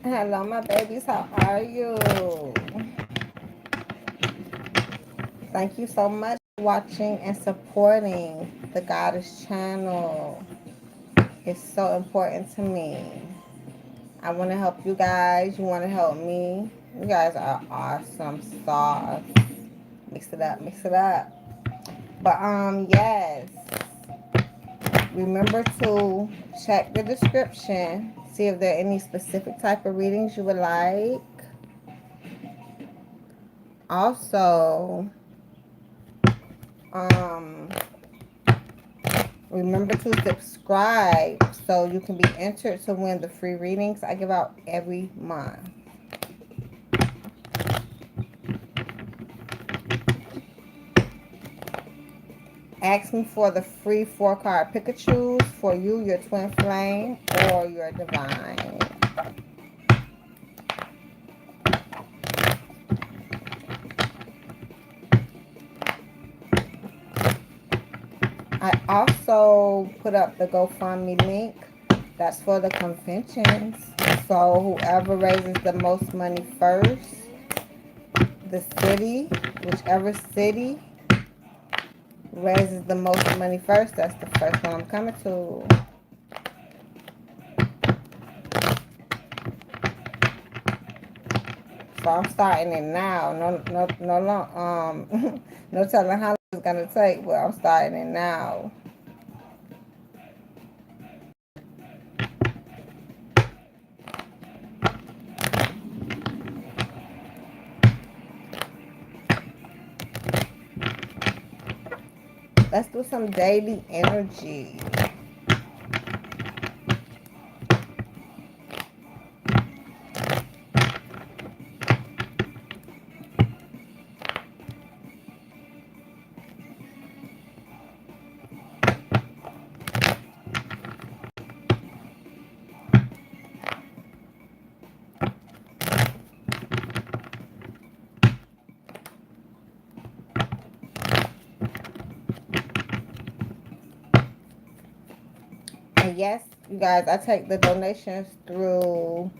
Hello, my babies. How are you? Thank you so much for watching and supporting the Goddess channel. It's so important to me. I want to help you guys. You want to help me. You guys are awesome sauce. Mix it up, mix it up. But yes. Remember to check the description. See if there are any specific type of readings you would like. Also, um, remember to subscribe so you can be entered to win the free readings I give out every month. Ask me for the free 4-card Pikachu's for you, your twin flame, or your divine. I also put up the GoFundMe link. That's for the conventions. So whoever raises the most money first, the city, whichever city raises the most money first, that's the first one I'm coming to. So I'm starting it now. No telling how long it's gonna take, but I'm starting it now. Let's do some daily energy. And yes, you guys, I take the donations through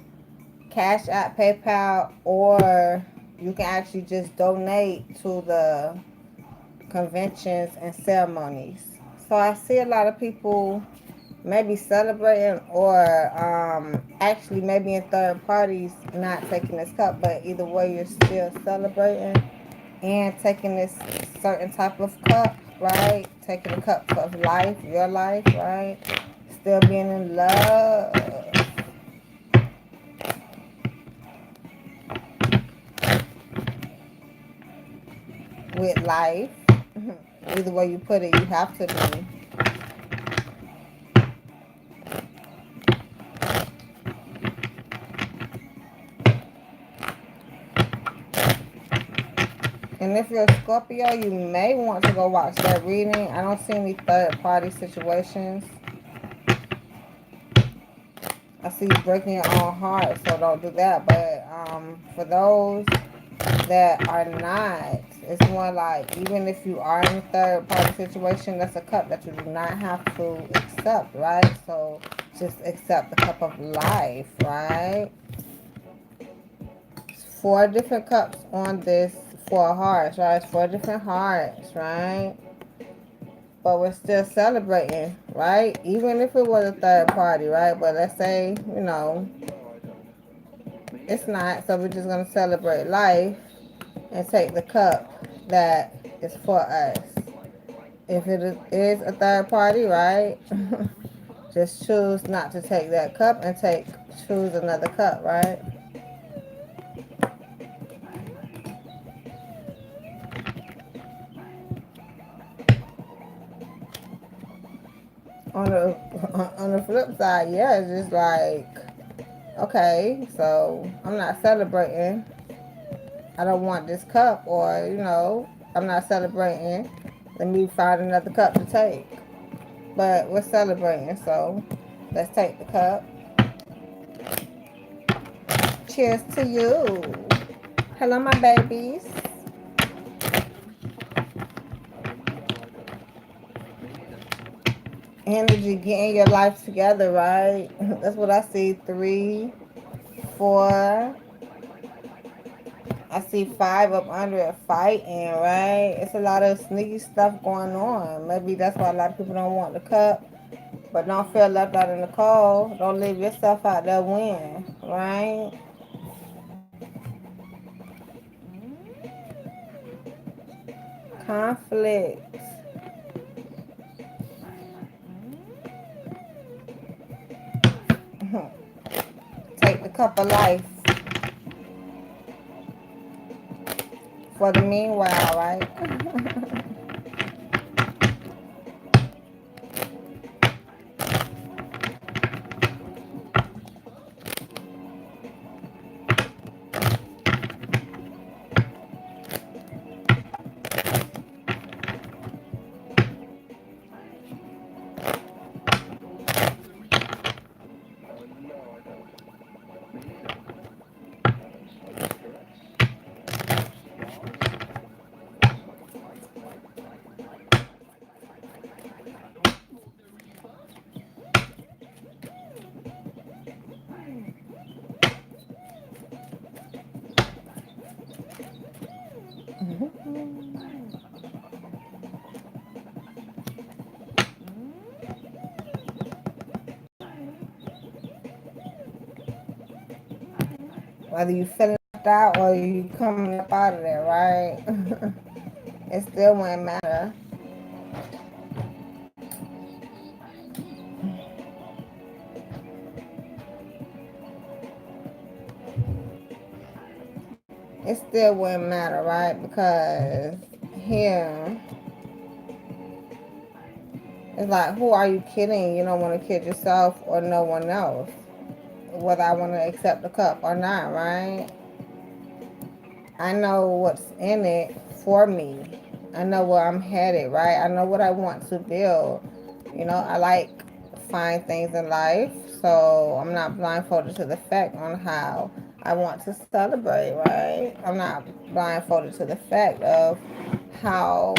Cash App, PayPal, or you can actually just donate to the conventions and ceremonies. So I see a lot of people maybe celebrating or actually maybe in third parties not taking this cup, but either way you're still celebrating and taking this certain type of cup, right? Taking the cup of life, your life, right? Still being in love with life. Either way you put it, you have to be. And if you're a Scorpio, you may want to go watch that reading. I don't see any third party situations. I see you breaking your own heart, so don't do that. But for those that are not, it's more like even if you are in a third party situation, that's a cup that you do not have to accept, right? So just accept the cup of life, right? 4 different cups on this 4 hearts, right? It's 4 different hearts, right? But we're still celebrating, right? Even if it was a third party, right? But let's say, it's not. So we're just going to celebrate life and take the cup that is for us. If it is a third party, right? Just choose not to take that cup and choose another cup, right? On the on the flip side, yeah, it's just like, okay, so I'm not celebrating. I don't want this cup, or I'm not celebrating. Let me find another cup to take. But we're celebrating, so let's take the cup. Cheers to you. Hello, my babies. Energy, getting your life together, right? That's what I see. 3, 4. I see 5 up under it fighting, right? It's a lot of sneaky stuff going on. Maybe that's why a lot of people don't want the cup. But don't feel left out in the cold. Don't leave yourself out there win, right? Conflict. Take the cup of life for the meanwhile, right? Whether you feeling left out or you coming up out of there, right? It still wouldn't matter. It still wouldn't matter, right? Because here, it's like, who are you kidding? You don't want to kid yourself or no one else. Whether I want to accept the cup or not, right? I know what's in it for me. I know where I'm headed, right? I know what I want to build. You know, I like fine things in life, so I'm not blindfolded to the fact on how I want to celebrate, right? I'm not blindfolded to the fact of how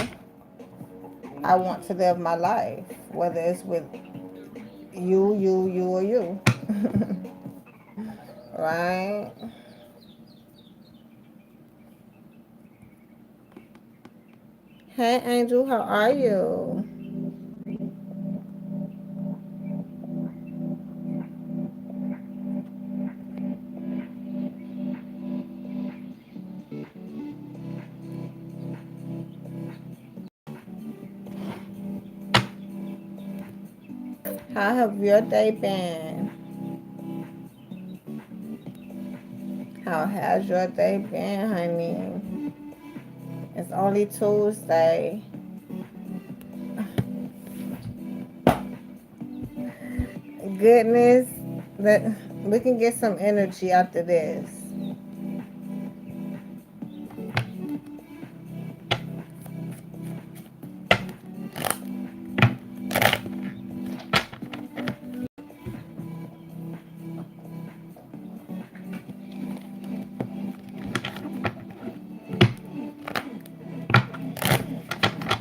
I want to live my life, whether it's with you, or you, right? Hey, Angel, how are you? How have your day been? How has your day been, honey? It's only Tuesday. Goodness, that we can get some energy after this.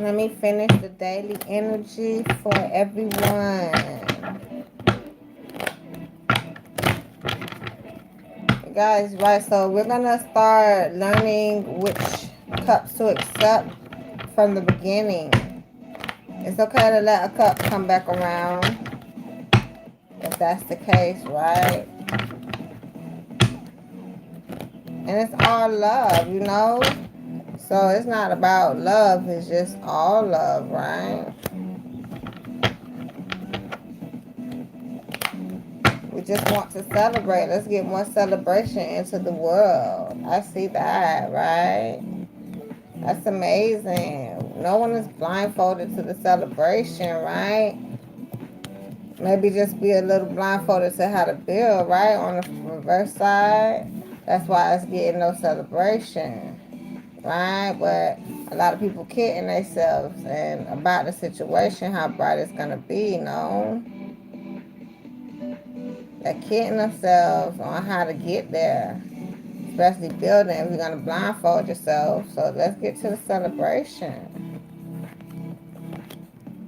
Let me finish the daily energy for everyone. Guys, right, so we're gonna start learning which cups to accept from the beginning. It's okay to let a cup come back around if that's the case, right? And it's all love, you know? So it's not about love, it's just all love, right? We just want to celebrate. Let's get more celebration into the world. I see that, right? That's amazing. No one is blindfolded to the celebration, right? Maybe just be a little blindfolded to how to build, right? On the reverse side. That's why it's getting no celebration, right? But a lot of people kidding themselves and about the situation, how bright it's gonna be, you know. They're kidding themselves on how to get there, especially building. If you're gonna blindfold yourself, so let's get to the celebration.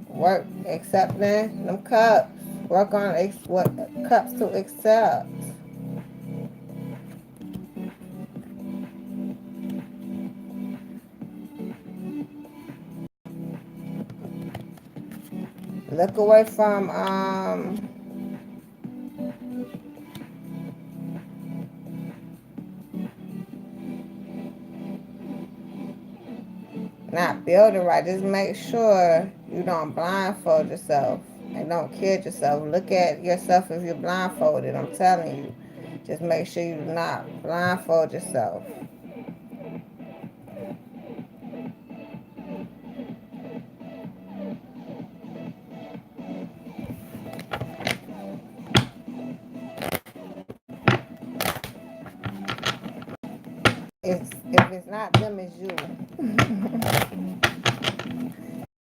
Work accepting them cups. Work on what cups to accept. Look away from not building right. Just make sure you don't blindfold yourself and don't kid yourself. Look at yourself if you're blindfolded. I'm telling you. Just make sure you do not blindfold yourself. If it's not them, it's you.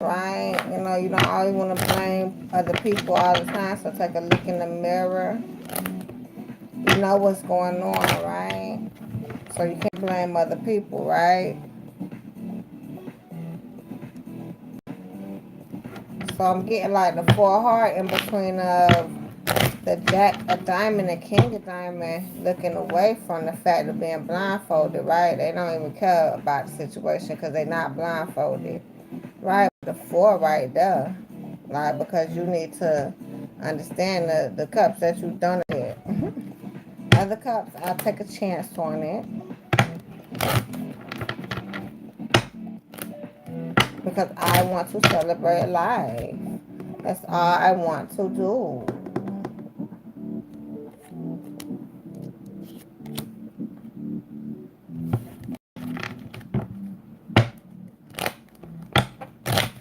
Right? You don't always want to blame other people all the time. So take a look in the mirror. You know what's going on, right? So you can't blame other people, right? So I'm getting like the 4 heart in between the jack of diamond and king of diamond, looking away from the fact of being blindfolded, right? They don't even care about the situation because they're not blindfolded, right? The 4 right there, like, because you need to understand the cups that you done it. Other cups, I'll take a chance on it because I want to celebrate life. That's all I want to do.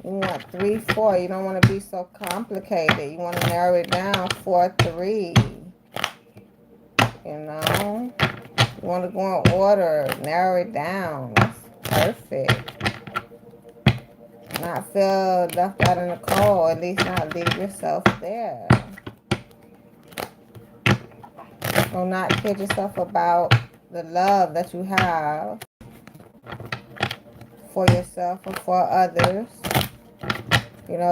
You want 3, 4. You don't want to be so complicated. You want to narrow it down. 4, 3. You know? You want to go in order. Narrow it down. That's perfect. Not feel left out in the cold. At least not leave yourself there. Do not kid yourself about the love that you have for yourself or for others.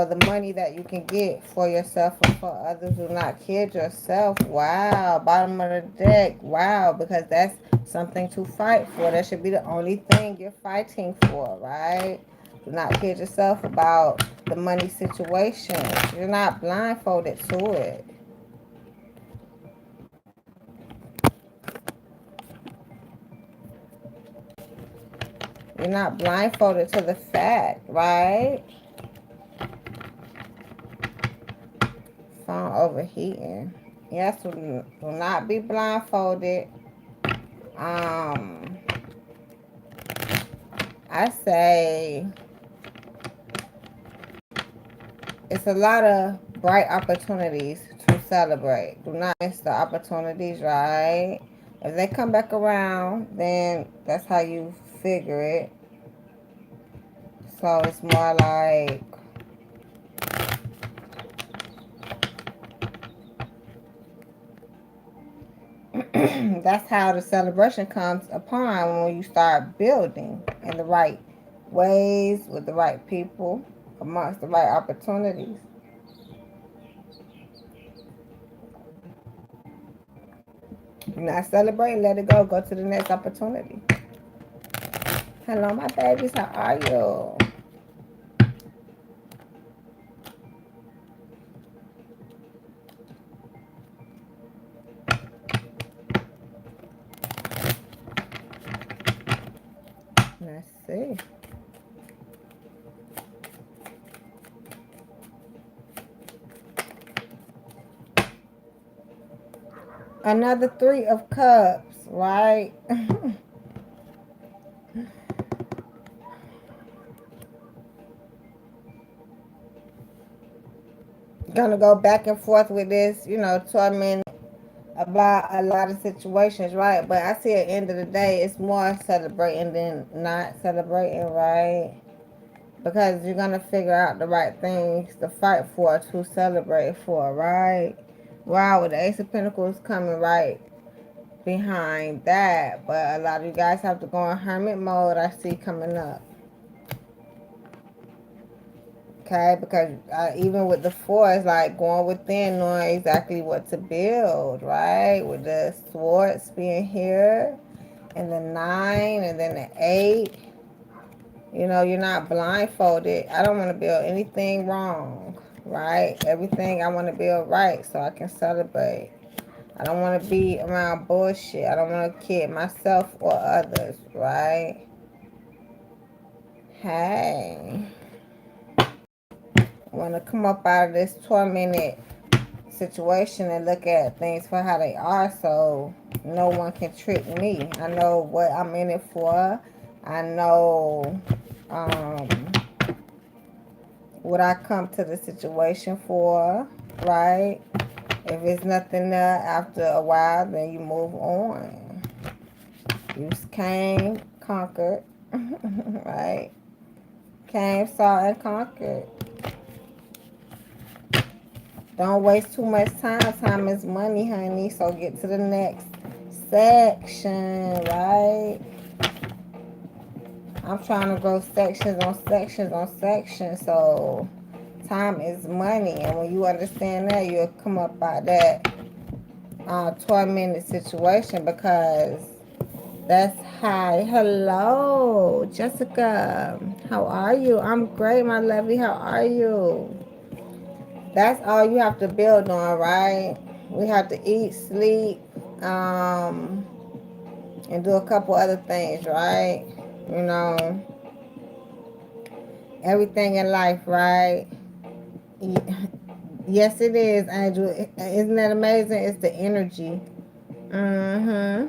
The money that you can get for yourself or for others. Do not kid yourself. Wow. Bottom of the deck. Wow. Because that's something to fight for. That should be the only thing you're fighting for, right? Do not kid yourself about the money situation. You're not blindfolded to it. You're not blindfolded to the fact, right? Phone overheating. Yes, do not be blindfolded. I say it's a lot of bright opportunities to celebrate. Do not miss the opportunities, right? If they come back around, then that's how you figure it. So it's more like that's how the celebration comes upon when you start building in the right ways with the right people amongst the right opportunities. You're not celebrating, let it go. Go to the next opportunity. Hello, my babies. How are you? Let's see. Another 3 of cups, right? Gonna go back and forth with this, torment about a lot of situations, right? But I see at the end of the day, it's more celebrating than not celebrating, right? Because you're gonna figure out the right things to fight for, to celebrate for, right? Wow, with the Ace of Pentacles coming right behind that. But a lot of you guys have to go in hermit mode, I see coming up. Okay, because even with the 4, it's like going within, knowing exactly what to build, right? With the swords being here, and the 9, and then the 8. You're not blindfolded. I don't want to build anything wrong. right? Everything I want to build right so I can celebrate. I don't want to be around bullshit. I don't want to kid myself or others, right? Hey, I want to come up out of this tormented situation and look at things for how they are so no one can trick me. I know what I'm in it for. I know um, what I come to the situation for, right? If it's nothing there after a while, then you move on. You came, conquered, right? Came, saw, and conquered. Don't waste too much time. Time is money, honey. So get to the next section, right? I'm trying to grow sections on sections on sections. So time is money. And when you understand that, you'll come up by that tormented situation because that's high. Hello, Jessica. How are you? I'm great, my lovely. How are you? That's all you have to build on, right? We have to eat, sleep, and do a couple other things, right? You know, everything in life, right? Yes, it is, Angel. Isn't that amazing? It's the energy. Mm-hmm.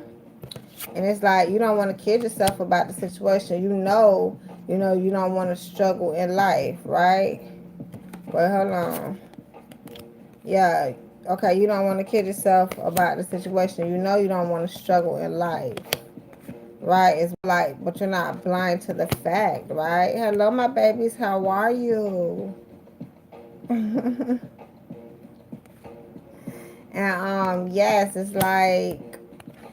And it's like you don't want to kid yourself about the situation. You don't want to struggle in life, right? Wait, hold on. Yeah, okay, you don't want to kid yourself about the situation. You don't want to struggle in life, right? It's like, but you're not blind to the fact, right? Hello, my babies, how are you? And yes, it's like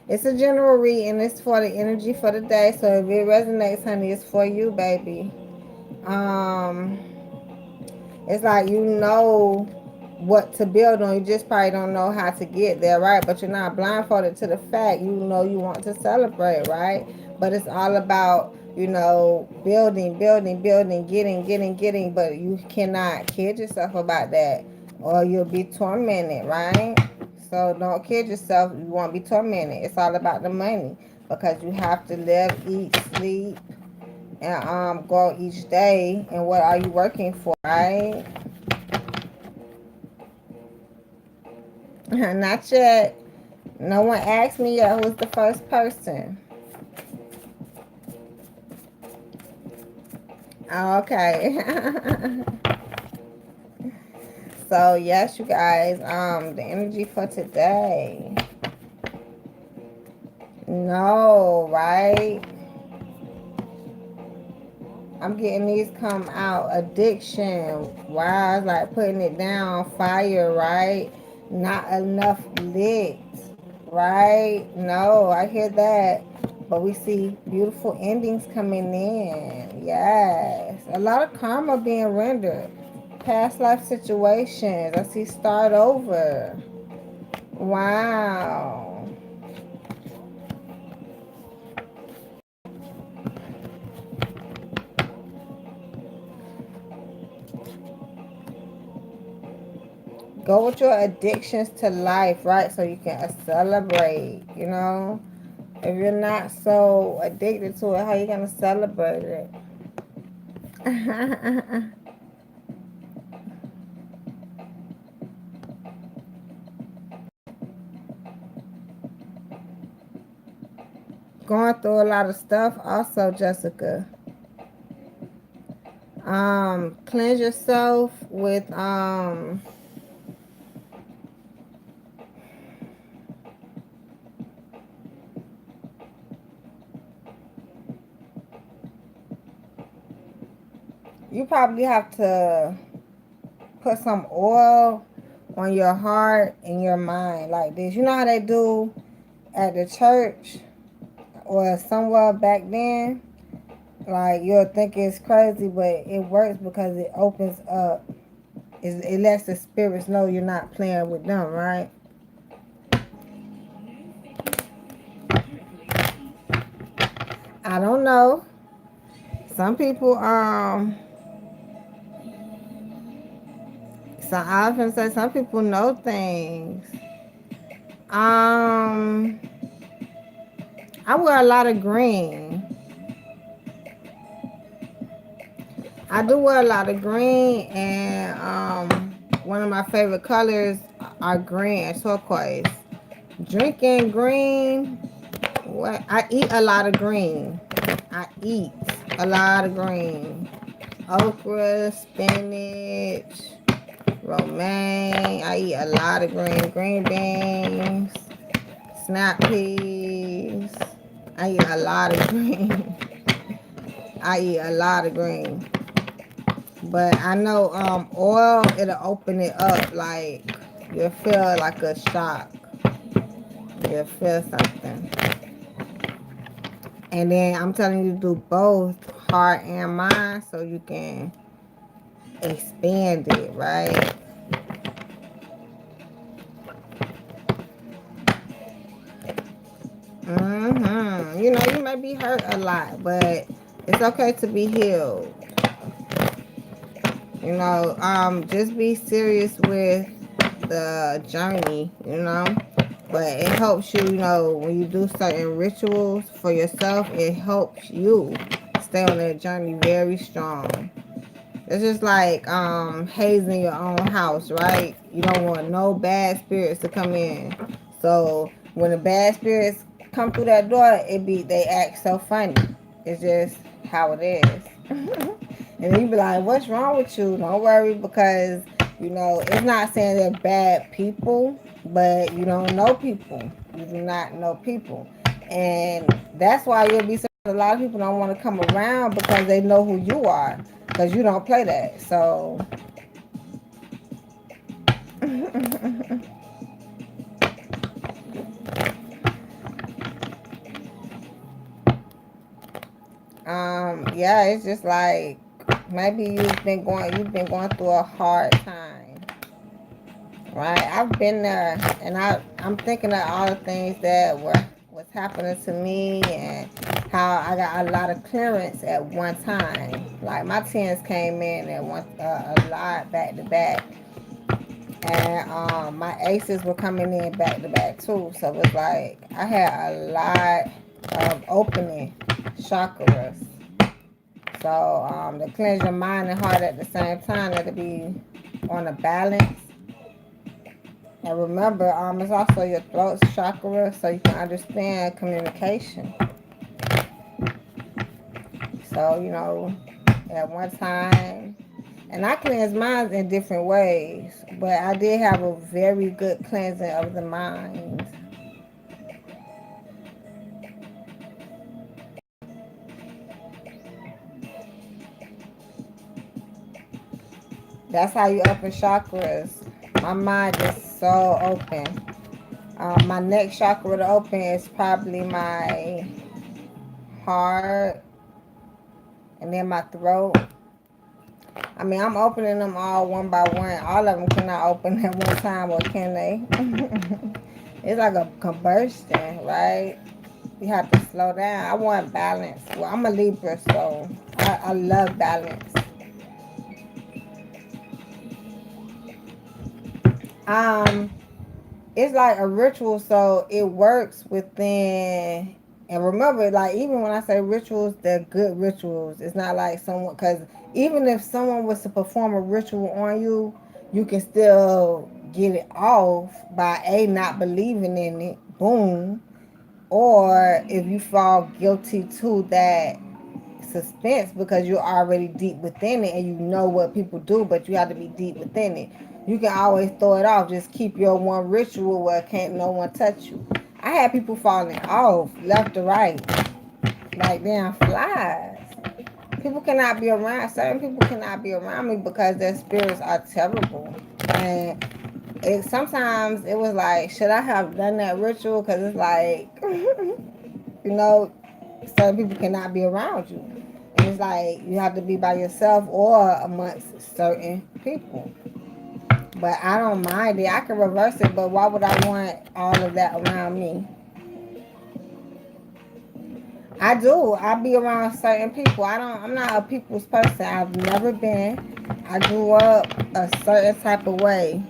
it's a general reading. It's for the energy for the day. So if it resonates, honey, it's for you, baby. Um, it's like what to build on. You just probably don't know how to get there, right? But you're not blindfolded to the fact. You want to celebrate, right? But it's all about, building, building, building, getting. But you cannot kid yourself about that or you'll be tormented, right? So don't kid yourself. You won't be tormented. It's all about the money because you have to live, eat, sleep, and grow each day. And what are you working for, right? Not yet. No one asked me yet who's the first person. Oh, okay. So yes, you guys, the energy for today. No, right? I'm getting these come out. Addiction. Wow, it's like putting it down. Fire, right? Not enough lit. Right? No, I hear that. But we see beautiful endings coming in. Yes. A lot of karma being rendered. Past life situations. I see start over. Wow. Go with your addictions to life, right? So you can celebrate. If you're not so addicted to it, how you gonna celebrate it? Going through a lot of stuff also, Jessica. Cleanse yourself with you probably have to put some oil on your heart and your mind like this. You know how they do at the church or somewhere back then? Like you'll think it's crazy, but it works because it opens up. It lets the spirits know you're not playing with them, right? I don't know. So I often say some people know things. Um, I wear a lot of green. I do wear a lot of green, and one of my favorite colors are green and turquoise. Drinking green. What? I eat a lot of green. I eat a lot of green. Okra, spinach, romaine. I eat a lot of green. Green beans, snap peas. I eat a lot of green. I eat a lot of green. But I know oil, it'll open it up. Like, you'll feel like a shock. You'll feel something. And then I'm telling you to do both heart and mind so you can expand it, right? You know, you may be hurt a lot, but it's okay to be healed. You know, just be serious with the journey, you know. But it helps you, you know, when you do certain rituals for yourself, it helps you stay on that journey very strong. It's just like hazing your own house, right? You don't want no bad spirits to come in. So when the bad spirits come through that door, they act so funny. It's just how it is. And then you be like, what's wrong with you? Don't worry, because you know, it's not saying they're bad people, but you don't know people. You do not know people. And that's why you'll be surprised a lot of people don't want to come around because they know who you are. Because you don't play that. So yeah, it's just like maybe you've been going through a hard time. Right? I've been there, and I'm thinking of all the things that was happening to me, and how I got a lot of clearance at one time. Like my tens came in at one a lot back to back, and my aces were coming in back to back too. So it was like I had a lot of opening chakras. So to cleanse your mind and heart at the same time, it'll be on a balance. And remember, it's also your throat chakra, so you can understand communication. So, you know, at one time, and I cleanse mine in different ways, but I did have a very good cleansing of the mind. That's how you open chakras. My mind is so open. My next chakra to open is probably my heart and then my throat. I mean, I'm opening them all one by one. All of them cannot open at one time, or can they? It's like a combustion, right? You have to slow down. I want balance. Well, I'm a Libra, so I love balance. Um, it's like a ritual, so it works within. And remember, like even when I say rituals, they're good rituals. It's not like someone, because even if someone was to perform a ritual on you, you can still get it off by not believing in it. Boom. Or if you fall guilty to that suspense because you're already deep within it and you know what people do, but you have to be deep within it. You can always throw it off. Just keep your one ritual where can't no one touch you. I had people falling off left to right like damn flies. People cannot be around. Certain people cannot be around me because their spirits are terrible. And sometimes it was like, should I have done that ritual? Because it's like, you know, certain people cannot be around you. And it's like you have to be by yourself or amongst certain people. But I don't mind it. I can reverse it, but why would I want all of that around me? I do. I be around certain people. I'm not a people's person. I've never been. I grew up a certain type of way.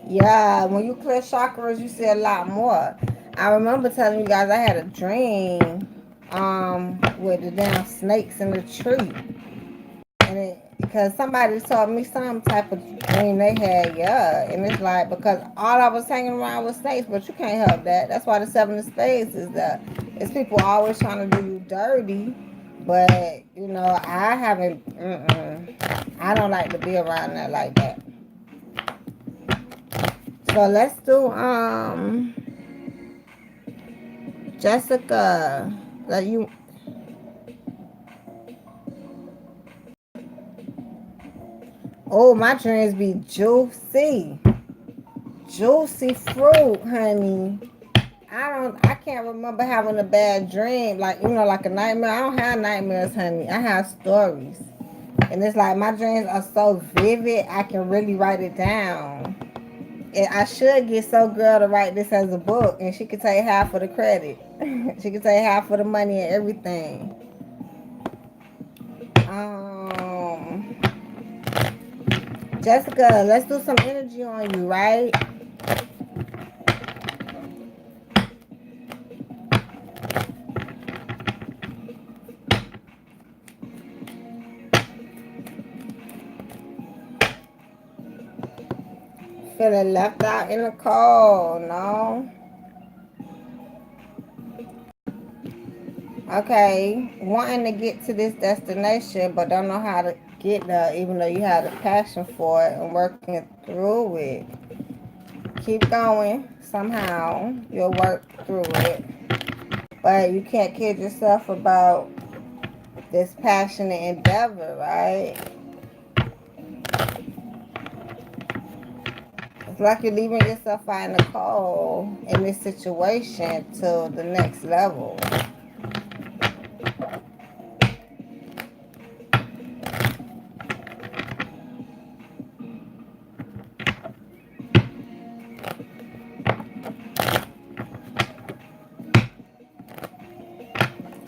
Yeah, when you clear chakras, you see a lot more. I remember telling you guys I had a dream with the damn snakes in the tree. And because somebody told me some type of dream they had, yeah. And it's like, because all I was hanging around with snakes, but you can't help that. That's why the seven of spades is that. It's people always trying to do you dirty. But, you know, I haven't, I don't like to be around that like that. So let's do, Jessica. Like you, oh, my dreams be juicy. Juicy fruit, honey. I can't remember having a bad dream, like, you know, like a nightmare. I don't have nightmares, honey. I have stories. And it's like my dreams are so vivid, I can really write it down. And I should get some girl to write this as a book, and she could take half of the credit. She could take half of the money and everything. Um, Jessica, let's do some energy on you, right? Feeling left out in the cold, no? Okay, wanting to get to this destination, but don't know how to get there, even though you have a passion for it and working through it. Keep going. Somehow you'll work through it, but you can't kid yourself about this passionate endeavor, right? It's like you're leaving yourself out in the cold in this situation to the next level.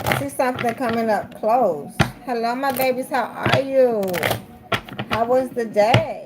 I see something coming up close. Hello, my babies. How are you? How was the day?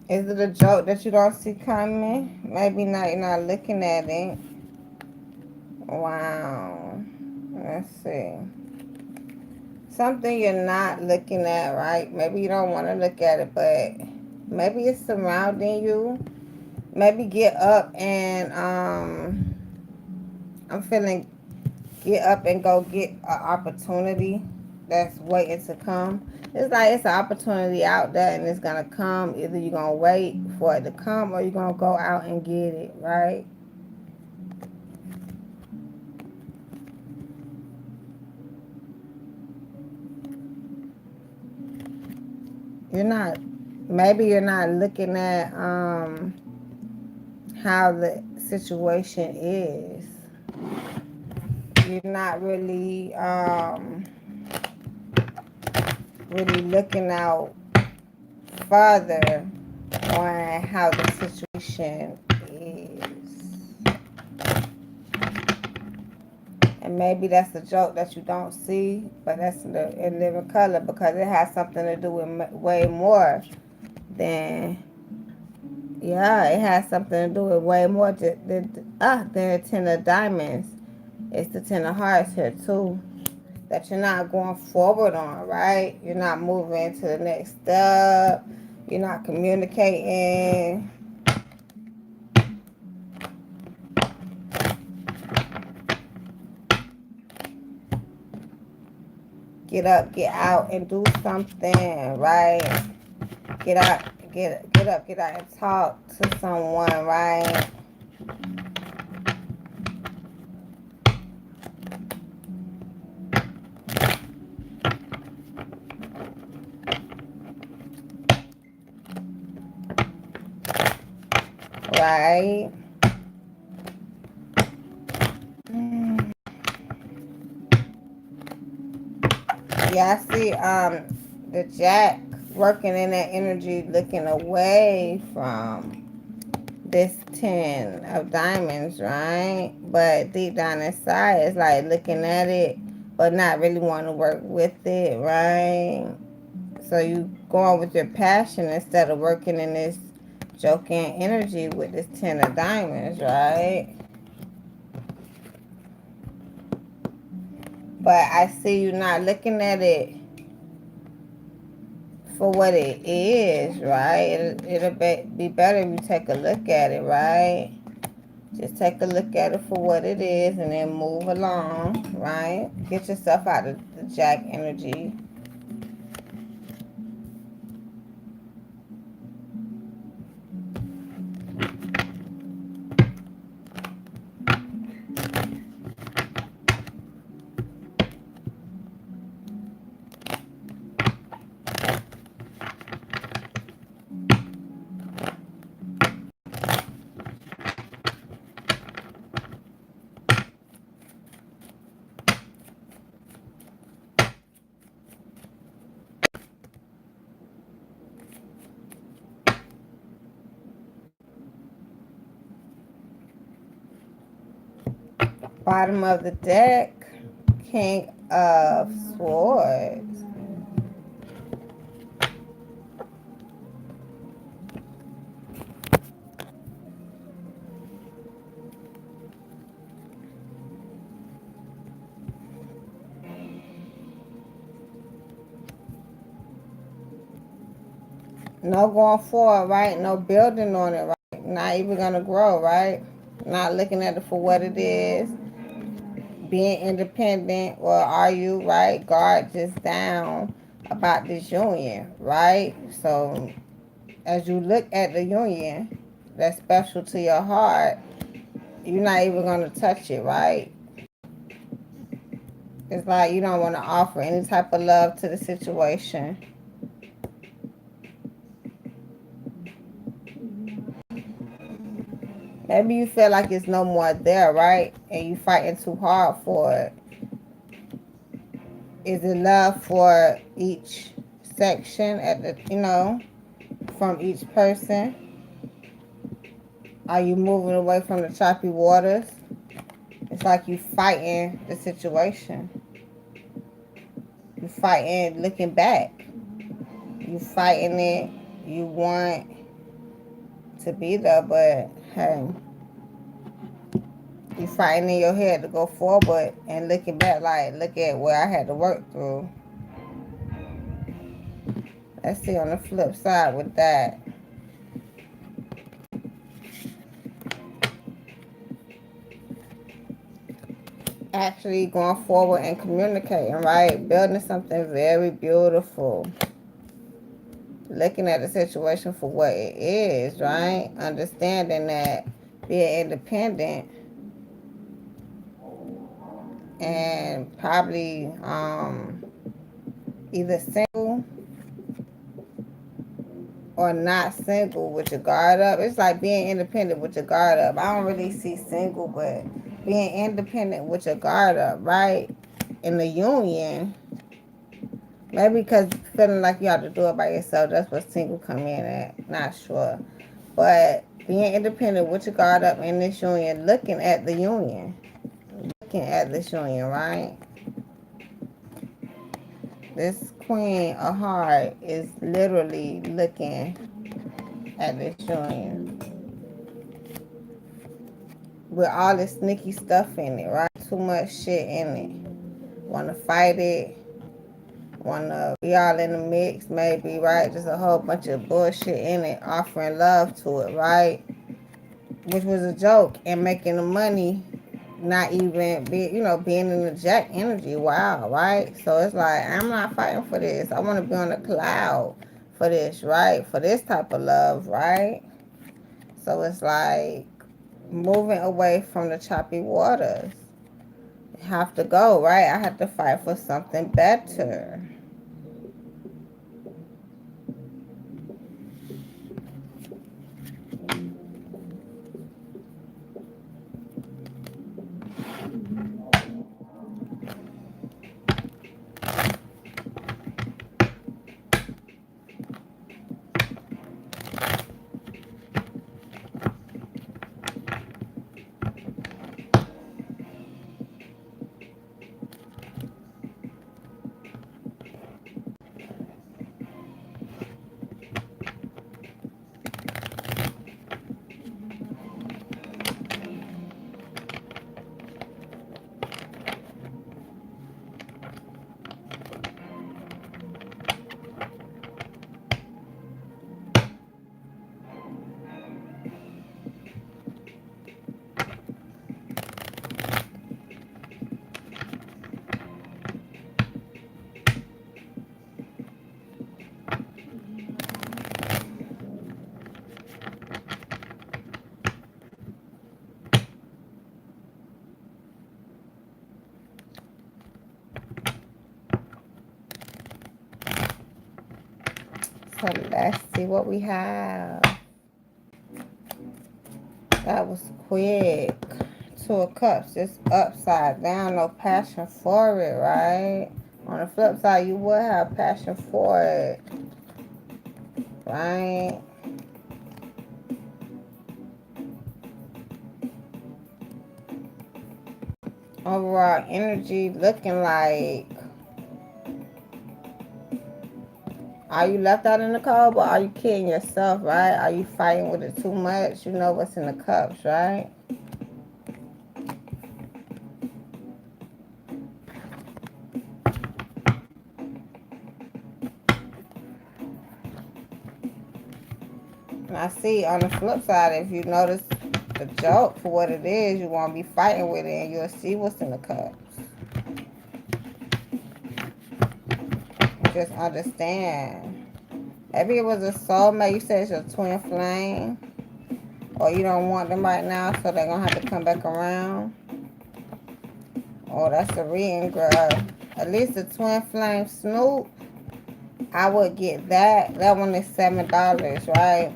Is it a joke that you don't see coming? Maybe not. You're not looking at it. Wow. Let's see. Something you're not looking at, right? Maybe you don't want to look at it, but maybe it's surrounding you. Maybe get up and I'm feeling get up and go get an opportunity that's waiting to come. It's like it's an opportunity out there and it's gonna come. Either you're gonna wait for it to come or you're gonna go out and get it, right? You're not, maybe you're not looking at how the situation is. You're not really looking out further on how the situation is. And maybe that's a joke that you don't see, but that's in living color because it has something to do with way more than, yeah, it has something to do with way more than the Ten of Diamonds. It's the Ten of Hearts here too. That you're not going forward on, right? You're not moving to the next step. You're not communicating. Get up, get out, and do something, right? Get out, get get out and talk to someone, right? Right? Yeah, I see the Jack working in that energy, looking away from this 10 of diamonds, right? But deep down inside, it's like looking at it, but not really wanting to work with it, right? So you going with your passion instead of working in this joking energy with this 10 of diamonds, right? But I see you not looking at it for what it is, right? It'll be better if you take a look at it, right? Just take a look at it for what it is and then move along, right? Get yourself out of the Jack energy. Bottom of the deck, King of Swords. No going forward, right? No building on it, right? Not even going to grow, right? Not looking at it for what it is. Being independent, or are you, right? Guard just down about this union, right? So as you look at the union that's special to your heart, you're not even going to touch it, right? It's like you don't want to offer any type of love to the situation. Maybe you feel like it's no more there, right? And you fighting too hard for it. Is it love for each section at the, from each person? Are you moving away from the choppy waters? It's like you fighting the situation. You fighting looking back. You fighting it. You want to be there, but hey, you fighting in your head to go forward and looking back like, look at where I had to work through. Let's see on the flip side with that. Actually going forward and communicating, right? Building something very beautiful. Looking at the situation for what it is, right? Understanding that being independent and probably either single or not single with your guard up. It's like being independent with your guard up. I don't really see single, but being independent with your guard up, right? In the union, maybe because feeling like you have to do it by yourself. That's what single come in at. Not sure. But being independent with your guard up in this union, looking at the union. Looking at this union, right? This Queen of Heart is literally looking at this union with all this sneaky stuff in it, right? Too much shit in it. Wanna fight it. Wanna be all in the mix, maybe, right? Just a whole bunch of bullshit in it, offering love to it, right? Which was a joke, and making the money, not even being in the Jack energy. Wow, right? So it's like, I'm not fighting for this. I want to be on the cloud for this, right? For this type of love, right? So it's like moving away from the choppy waters. You have to go, right? I have to fight for something better. So let's see what we have. That was quick. Two of Cups, just upside down, no passion for it, right? On the flip side, you would have passion for it, right? Overall energy looking like, are you left out in the cold, but are you kidding yourself, right? Are you fighting with it too much? You know what's in the cups, right? And I see on the flip side, if you notice the joke for what it is, you won't be fighting with it, and you'll see what's in the cups. Just understand. Maybe it was a soulmate. You said it's your twin flame. Or you don't want them right now, so they're going to have to come back around. Oh, that's a reading, girl. At least the twin flame Snoop, I would get that. That one is $7, right?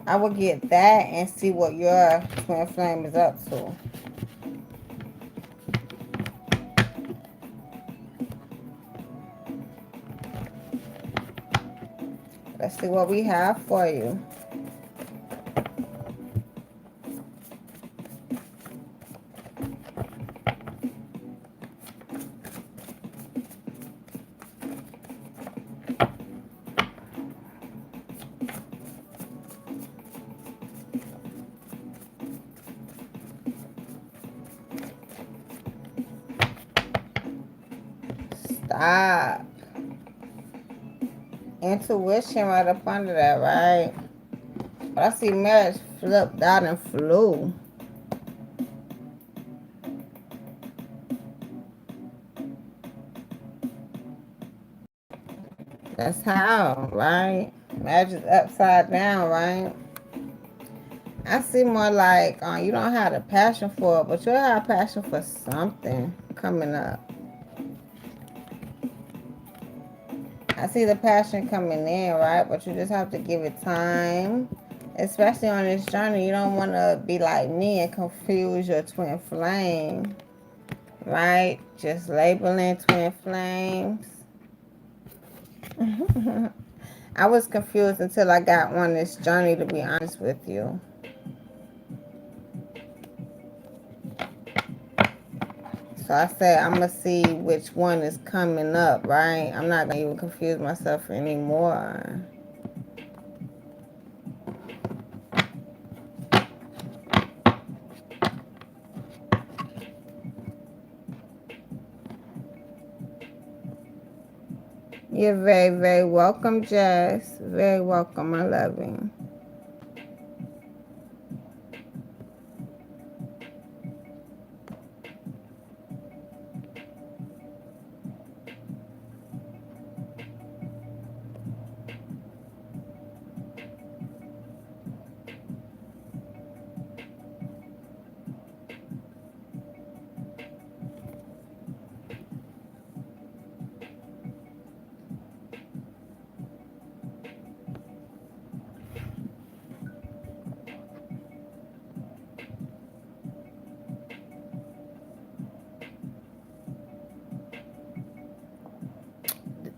I would get that and see what your twin flame is up to. Let's see what we have for you. Stop. Intuition right up under that, right? But I see marriage flipped out and flew. That's how, right? Marriage is upside down, right? I see more like you don't have the passion for it, but you'll have passion for something coming up. I see the passion coming in, right? But you just have to give it time. Especially on this journey, you don't want to be like me and confuse your twin flame, right? Just labeling twin flames. I was confused until I got on this journey, to be honest with you. So I said I'm going to see which one is coming up, right? I'm not going to even confuse myself anymore. You're very, very welcome, Jess. Very welcome, my loving.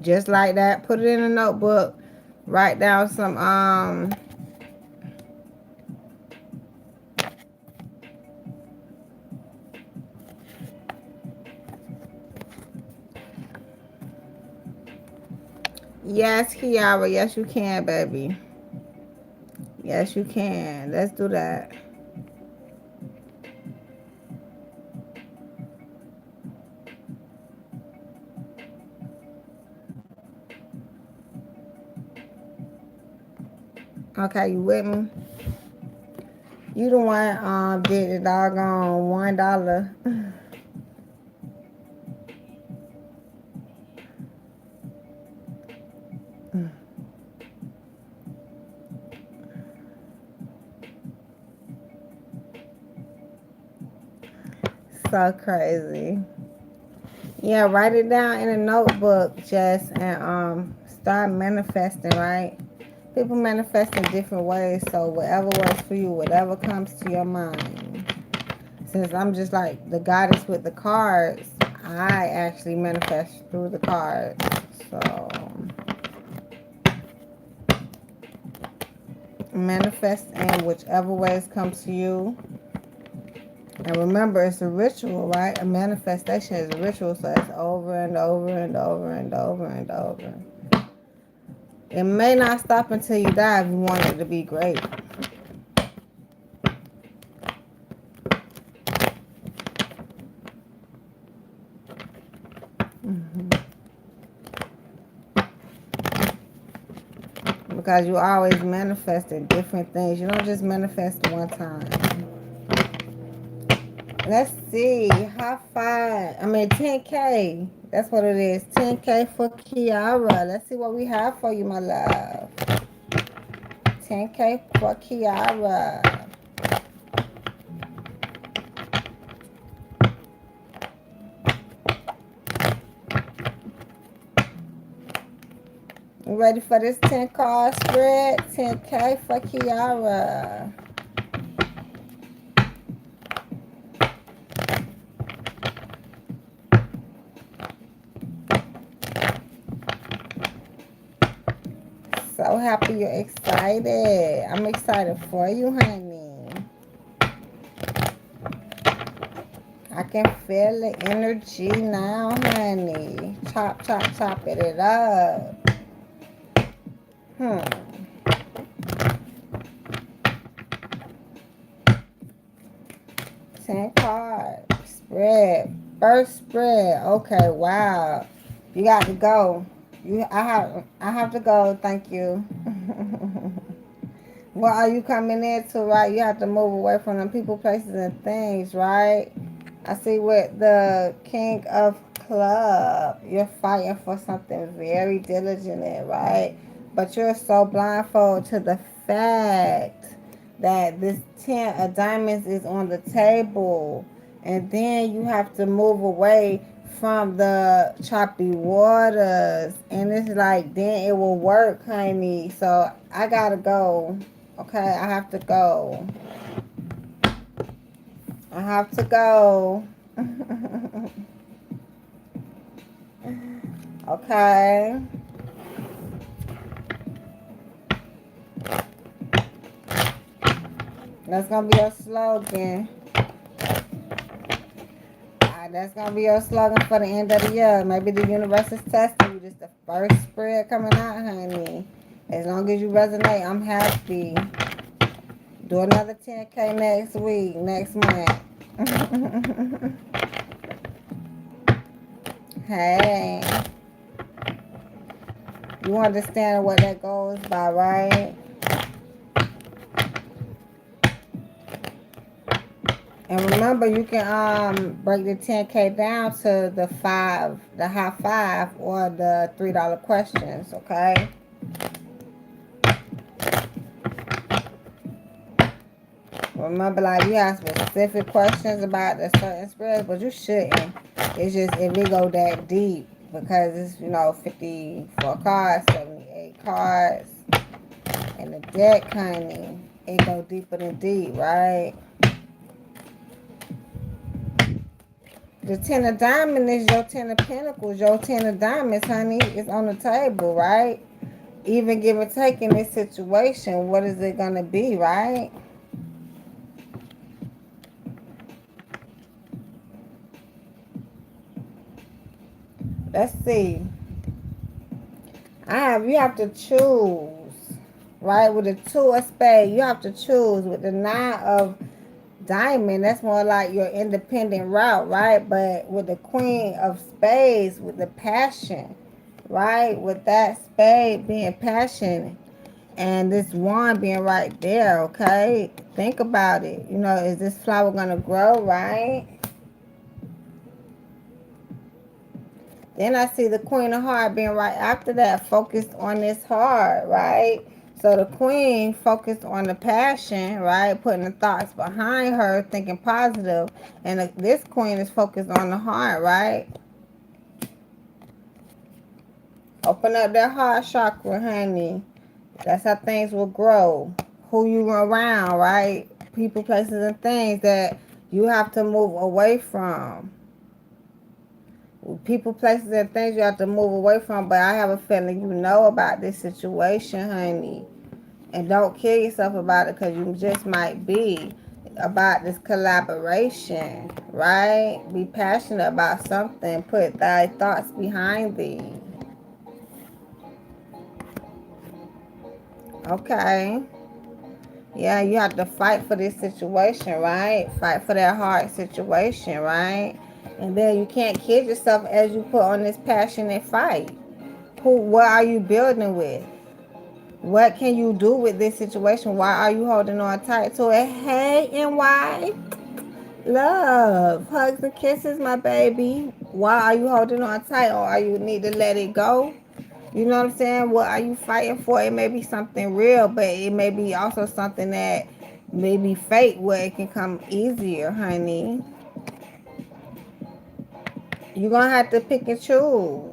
Just like that. Put it in a notebook. Write down some yes, Kiara. Yes, you can, baby. Yes, you can. Let's do that. Okay, you with me? You the one did the doggone $1. So crazy. Yeah, write it down in a notebook, Jess, and start manifesting, right? People manifest in different ways, so whatever works for you, whatever comes to your mind. Since I'm just like the goddess with the cards, I actually manifest through the cards. So manifest in whichever ways comes to you. And remember, it's a ritual, right? A manifestation is a ritual, so it's over and over and over and over and over. It may not stop until you die if you want it to be great. Because you always manifesting different things. You don't just manifest one time. Let's see. High five. 10K. That's what it is. 10K for Kiara. Let's see what we have for you, my love. 10K for Kiara. You ready for this 10 card spread? 10K for Kiara. So happy you're excited. I'm excited for you, honey. I can feel the energy now, honey. Chop, chop, chop it up. 10 cards. Spread. First spread. Okay, wow. You got to go. I have to go. Thank you. What are you coming into, right? You have to move away from them people, places, and things, right? I see with the King of Club, you're fighting for something very diligent, right? But you're so blindfolded to the fact that this 10 of diamonds is on the table. And then you have to move away from the choppy waters. And it's like, then it will work, honey. So I gotta go. Okay, I have to go. I have to go. Okay. That's gonna be your slogan. That's gonna be your slogan for the end of the year. Maybe the universe is testing you. This the first spread coming out, honey. As long as you resonate, I'm happy. Do another 10K next week, next month. Hey. You understand what that goes by, right? And remember, you can break the 10K down to the high five, or the $3 questions, okay? Remember, like, you have specific questions about the certain spreads, but you shouldn't. It's just if it go that deep, because it's, 54 cards, 78 cards, and the deck, honey, it go deeper than deep, right? The 10 of diamonds is your 10 of pentacles. Your 10 of diamonds, honey, is on the table, right? Even give or take in this situation, what is it going to be, right? Let's see. You have to choose, right? With the 2 of spades, you have to choose. With the 9 of diamond, that's more like your independent route, right? But with the queen of spades, with the passion, right? With that spade being passion and this wand being right there, okay? Think about it. You know, is this flower going to grow, right? Then I see the queen of heart being right after that, focused on this heart, right? So the queen focused on the passion, right? Putting the thoughts behind her, thinking positive. And this queen is focused on the heart, right? Open up that heart chakra, honey. That's how things will grow. Who you around, right? People, places, and things that you have to move away from. People, places, and things you have to move away from. But I have a feeling you know about this situation, honey. And don't kill yourself about it, because you just might be about this collaboration, right? Be passionate about something. Put thy thoughts behind thee. Okay. Yeah, you have to fight for this situation, right? Fight for that hard situation, right? And then you can't kid yourself as you put on this passionate fight. What are you building with? What can you do with this situation? Why are you holding on tight to it? Hey, and why? Love, hugs and kisses, my baby. Why are you holding on tight, or are you need to let it go? You know what I'm saying? What are you fighting for? It may be something real, but it may be also something that may be fake, where it can come easier, honey. You're going to have to pick and choose.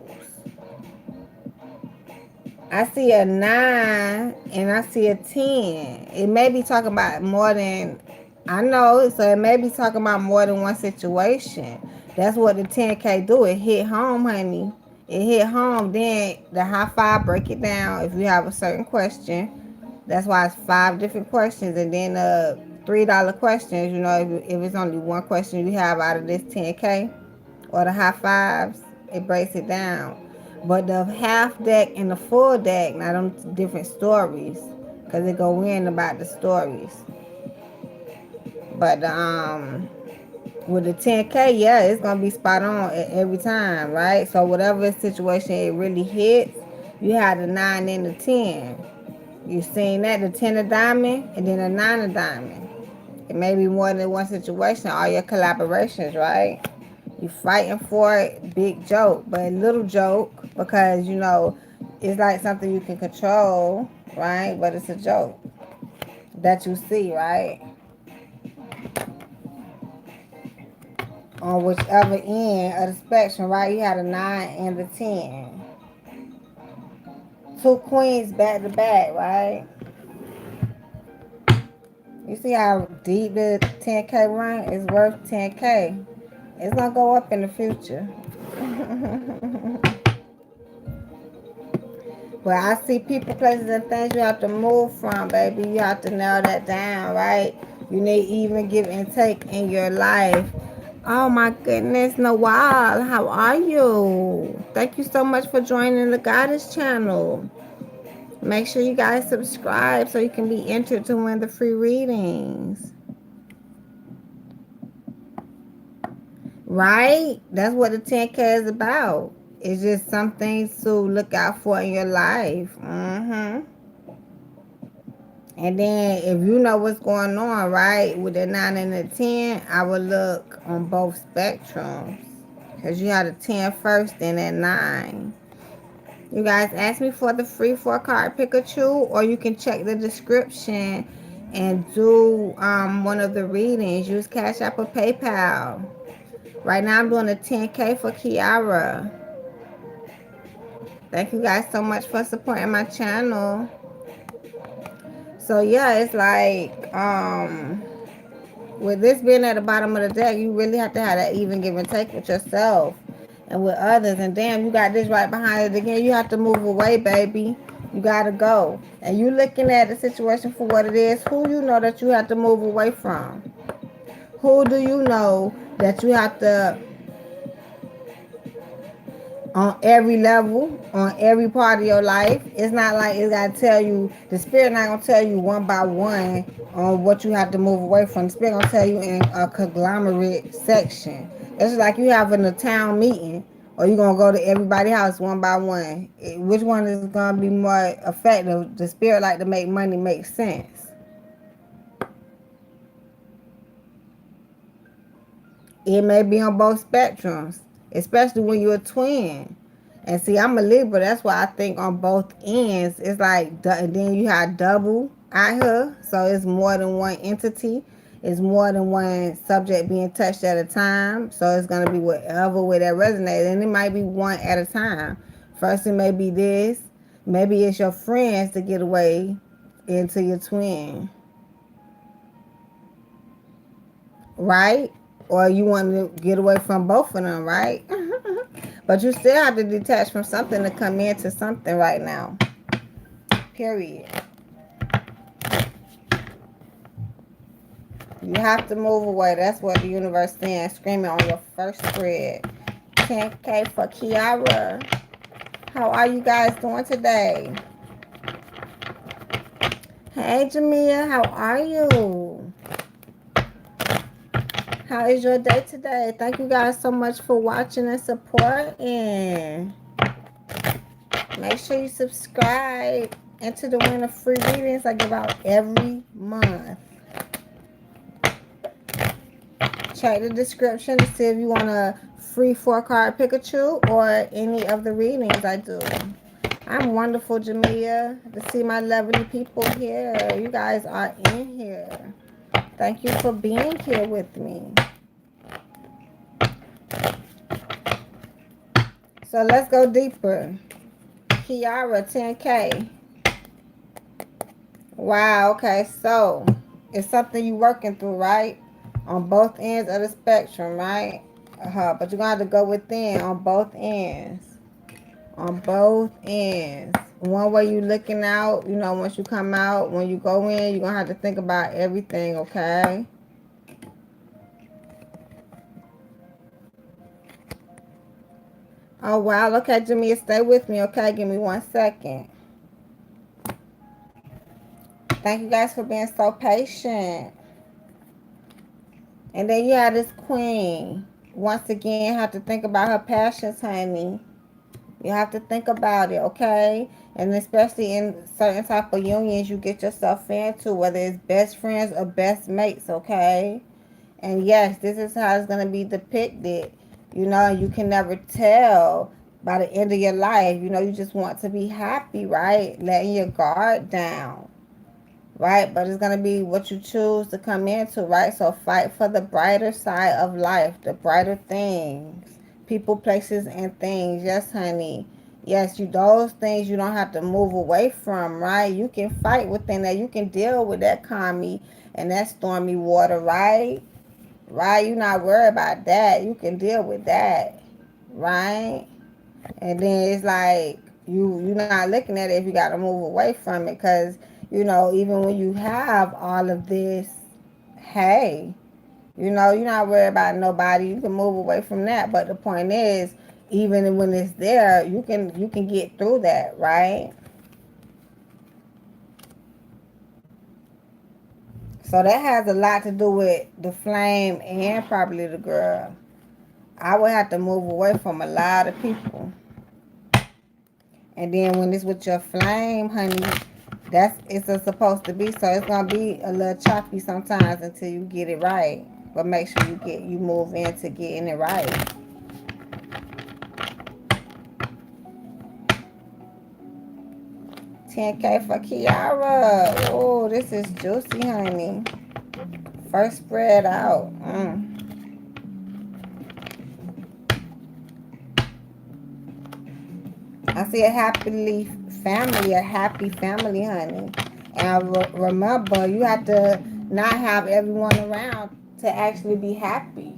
I see a 9 and I see a 10. It may be talking about more than, I know, so it may be talking about more than one situation. That's what the 10K do. It hit home, honey. It hit home. Then the high five, break it down if you have a certain question. That's why it's 5 different questions. And then $3 questions, you know, if it's only one question you have out of this 10K or the high fives, it breaks it down. But the half deck and the full deck, now them different stories, because it go in about the stories. But with the 10K, yeah, it's gonna be spot on every time, right? So whatever situation it really hits, you have the 9 and the 10. You seen that, the 10 of diamond and then the 9 of diamond. It may be more than one situation, all your collaborations, right? You fighting for it, big joke, but little joke, because you know it's like something you can control, right? But it's a joke that you see, right? On whichever end of the spectrum, right? You had a 9 and the 10. 2 queens back to back, right? You see how deep the 10K run is worth 10K. It's gonna go up in the future. But I see people, places, and things you have to move from, baby. You have to narrow that down, right? You need even give and take in your life. Oh my goodness, Nawal, how are you? Thank you so much for joining the Goddess channel. Make sure you guys subscribe so you can be entered to win the free readings. Right? That's what the 10K is about. It's just some things to look out for in your life. And then if you know what's going on, right, with the 9 and the 10, I would look on both spectrums. Because you had a 10 first and that 9. You guys ask me for the free 4-card Pikachu, or you can check the description and do one of the readings. Use Cash App or PayPal. Right now I'm doing a 10K for Kiara. Thank you guys so much for supporting my channel. So yeah, it's like with this being at the bottom of the deck, you really have to have that even give and take with yourself and with others. And damn, you got this right behind it again. You have to move away, baby. You gotta go. And you looking at the situation for what it is. Who you know that you have to move away from? Who do you know that you have to, on every level, on every part of your life? It's not like it's gotta tell you, the spirit not gonna tell you one by one on what you have to move away from. The spirit gonna tell you in a conglomerate section. It's like you having a town meeting, or you gonna go to everybody's house one by one. Which one is gonna be more effective? The spirit like to make money make sense. It may be on both spectrums, especially when you're a twin. And see, I'm a Libra. That's why I think on both ends, it's like, and then you have double out here. So it's more than one entity. It's more than one subject being touched at a time. So it's going to be whatever way that resonates. And it might be one at a time. First, it may be this. Maybe it's your friends to get away into your twin. Right? Or you want to get away from both of them, right? But you still have to detach from something to come into something right now. Period. You have to move away. That's what the universe saying, screaming on your first spread. 10K for Kiara. How are you guys doing today? Hey, Jamia, how are you? How is your day today? Thank you guys so much for watching and supporting. Make sure you subscribe and to the winner free readings I give out every month. Check the description to see if you want a free 4-card Pikachu or any of the readings I do. I'm wonderful, Jamia, to see my lovely people here. You guys are in here. Thank you for being here with me. So let's go deeper. Kiara, 10K. Wow, okay, so it's something you're working through, right? On both ends of the spectrum, right? But you're going to have to go within on both ends. On both ends. One way you looking out, you know, once you come out, when you go in, you're going to have to think about everything, okay? Oh, wow. Okay, Jimmy, stay with me, okay? Give me 1 second. Thank you guys for being so patient. And then you have this queen. Once again, have to think about her passions, honey. You have to think about it, okay? And especially in certain type of unions you get yourself into, whether it's best friends or best mates, okay? And yes, this is how it's going to be depicted. You know, you can never tell by the end of your life. You know, you just want to be happy, right? Letting your guard down. Right, but it's going to be what you choose to come into, right? So fight for the brighter side of life, the brighter things, people, places, and things. Yes, honey. Yes, those things you don't have to move away from, right? You can fight within that. You can deal with that calmy and that stormy water, right? Right? You're not worried about that. You can deal with that, right? And then it's like you're not looking at it if you got to move away from it, because you know, even when you have all of this, hey, you know, you're not worried about nobody. You can move away from that. But the point is, even when it's there, you can get through that, right? So that has a lot to do with the flame and probably the girl. I would have to move away from a lot of people. And then when it's with your flame, honey, it's supposed to be. So it's gonna be a little choppy sometimes until you get it right. But make sure you move into getting it right. $10K for Kiara. Oh, this is juicy, honey. First spread out. I see a happy family, honey. And remember, you have to not have everyone around to actually be happy.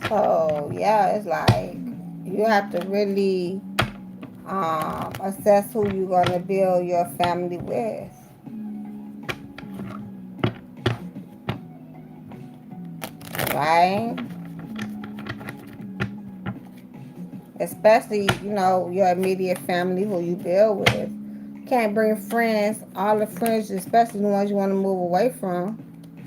So yeah, it's like you have to really assess who you're gonna build your family with, right? Especially, your immediate family who you build with. Can't bring friends, all the friends, especially the ones you want to move away from,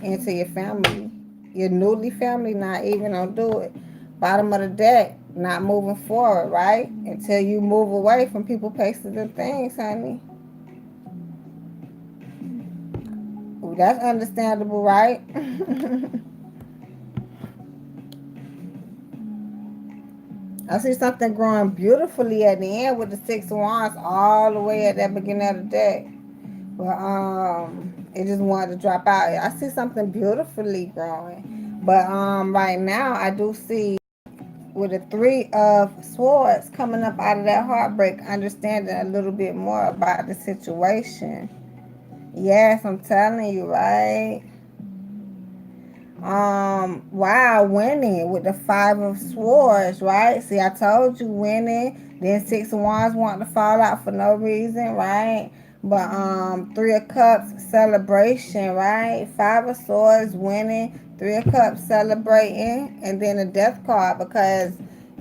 into your family. Your newly family, not even gonna do it. Bottom of the deck, not moving forward, right? Until you move away from people, places, and things, honey. That's understandable, right? I see something growing beautifully at the end with the Six of Wands all the way at that beginning of the deck. But it just wanted to drop out. I see something beautifully growing. But right now I do see with the Three of Swords coming up out of that heartbreak, understanding a little bit more about the situation. Yes, I'm telling you, right? Wow, winning with the Five of Swords, right? See, I told you winning. Then Six of Wands wanting to fall out for no reason, right? But Three of Cups celebration, right? Five of Swords winning, Three of Cups celebrating, and then a Death card because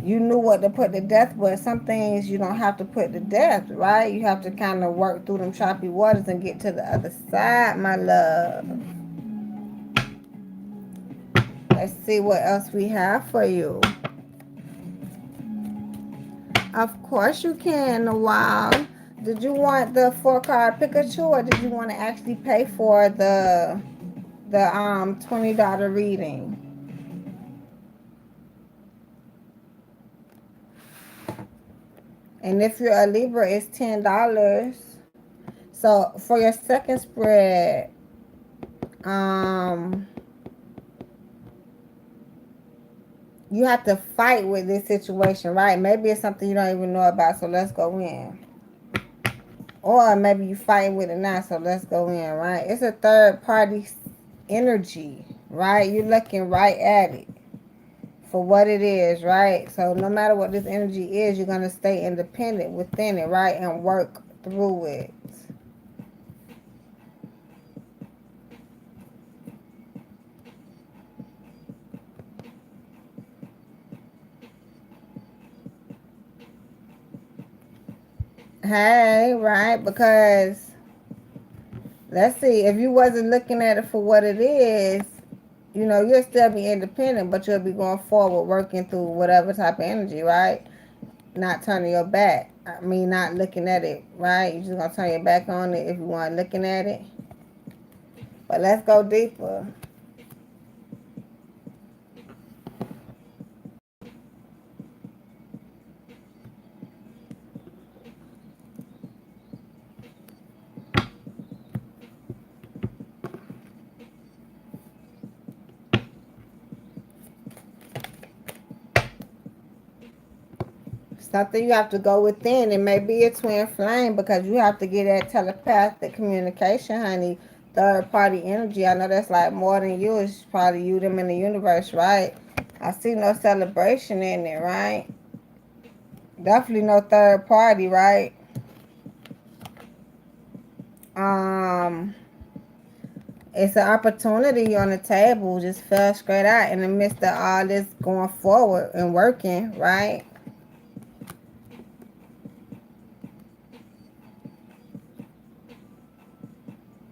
you knew what to put to death, but some things you don't have to put to death, right? You have to kind of work through them choppy waters and get to the other side, my love. Let's see what else we have for you. Of course you can. Wow. Did you want the 4 card Pikachu or did you want to actually pay for the $20 reading? And if you're a Libra, it's $10. So for your second spread, um, you have to fight with this situation, right? Maybe it's something you don't even know about, so let's go in. Or maybe you fighting with it now, so let's go in, right? It's a third party energy, right? You're looking right at it for what it is, right? So no matter what this energy is, you're going to stay independent within it, right? And work through it. Hey, right? Because let's see, if you wasn't looking at it for what it is, you'll still be independent, but you'll be going forward working through whatever type of energy, right? Not turning your back. I mean, not looking at it, right? You're just going to turn your back on it if you weren't looking at it. But let's go deeper. Something you have to go within. It may be a twin flame because you have to get that telepathic communication, honey. Third party energy. I know that's like more than you. It's probably you, them in the universe, right? I see no celebration in it, right? Definitely no third party, right? Um, it's an opportunity on the table, just fell straight out in the midst of all this going forward and working, right?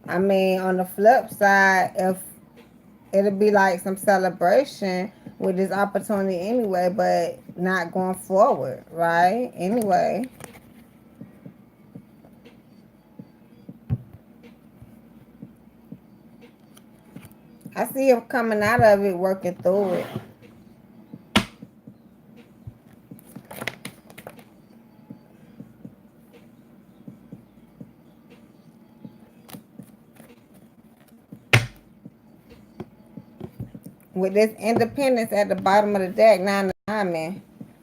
I mean, on the flip side, if it'll be like some celebration with this opportunity anyway, but not going forward, right? Anyway, I see him coming out of it, working through it. With this independence at the bottom of the deck, 9 of Diamonds.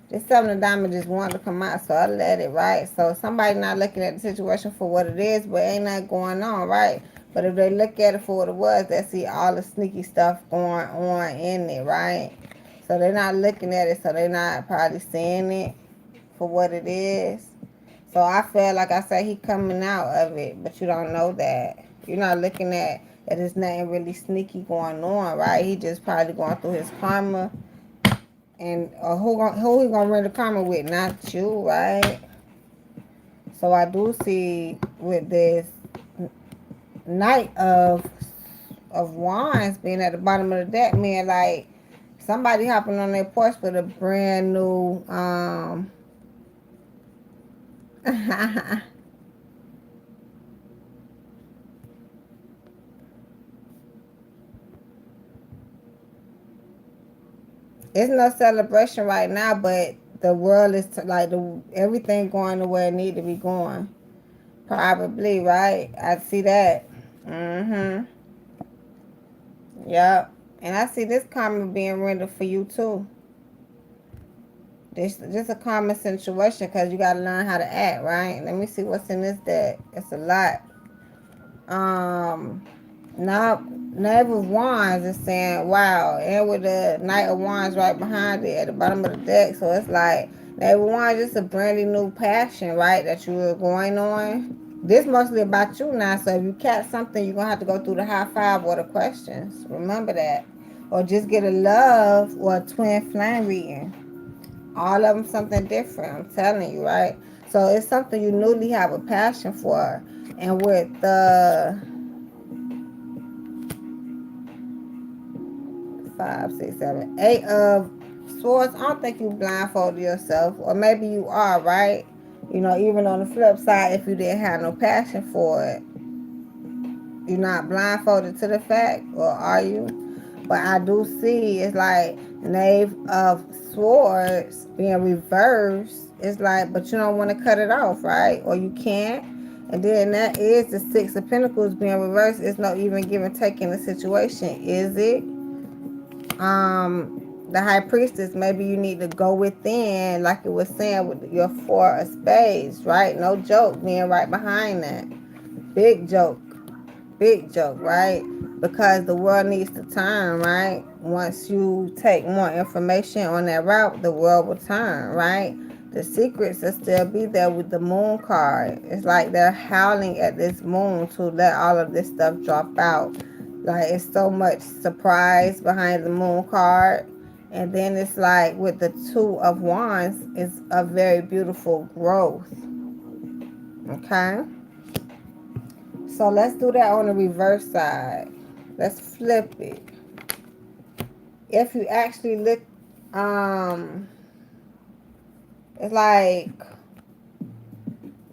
This Seven of Diamonds just wanted to come out, so I let it, right? So somebody not looking at the situation for what it is, but ain't nothing going on, right? But if they look at it for what it was, they see all the sneaky stuff going on in it, right? So they're not looking at it, so they're not probably seeing it for what it is. So I feel like I said he coming out of it, but you don't know that. You're not looking at that there's nothing really sneaky going on, right? He just probably going through his karma, and who he gonna bring the karma with? Not you, right? So I do see with this Knight of Wands being at the bottom of the deck, man, like somebody hopping on their porch with a brand new it's no celebration right now, but the world is like everything going the way it need to be going. Probably, right? I see that. Mm-hmm. Yep. And I see this karma being rendered for you too. This just a common situation because you got to learn how to act, right? Let me see what's in this deck. It's a lot. Um, now Knight of Wands is saying, wow, and with the Knight of Wands right behind it at the bottom of the deck. So it's like Knight of Wands is a brand new passion, right, that you are going on. This mostly about you now. So if you catch something, you're gonna have to go through the high five or the questions. Remember that. Or just get a love or a twin flame reading. All of them something different. I'm telling you, right? So it's something you newly have a passion for. And with the 8 of Swords, I don't think you blindfolded yourself, or maybe you are, right? You know, even on the flip side, if you didn't have no passion for it, you're not blindfolded to the fact, or are you? But I do see it's like Knave of Swords being reversed. It's like, but you don't want to cut it off, right? Or you can't. And then that is the Six of Pentacles being reversed. It's no even give and take in the situation, is it? The High Priestess, maybe you need to go within, like it was saying with your Four of Spades, right? No joke being right behind that. Big joke. Big joke, right? Because the world needs to turn, right? Once you take more information on that route, the world will turn, right? The secrets will still be there with the moon card. It's like they're howling at this moon to let all of this stuff drop out. Like it's so much surprise behind the moon card. And then it's like with the Two of Wands, it's a very beautiful growth. Okay? So let's do that on the reverse side. Let's flip it. If you actually look, it's like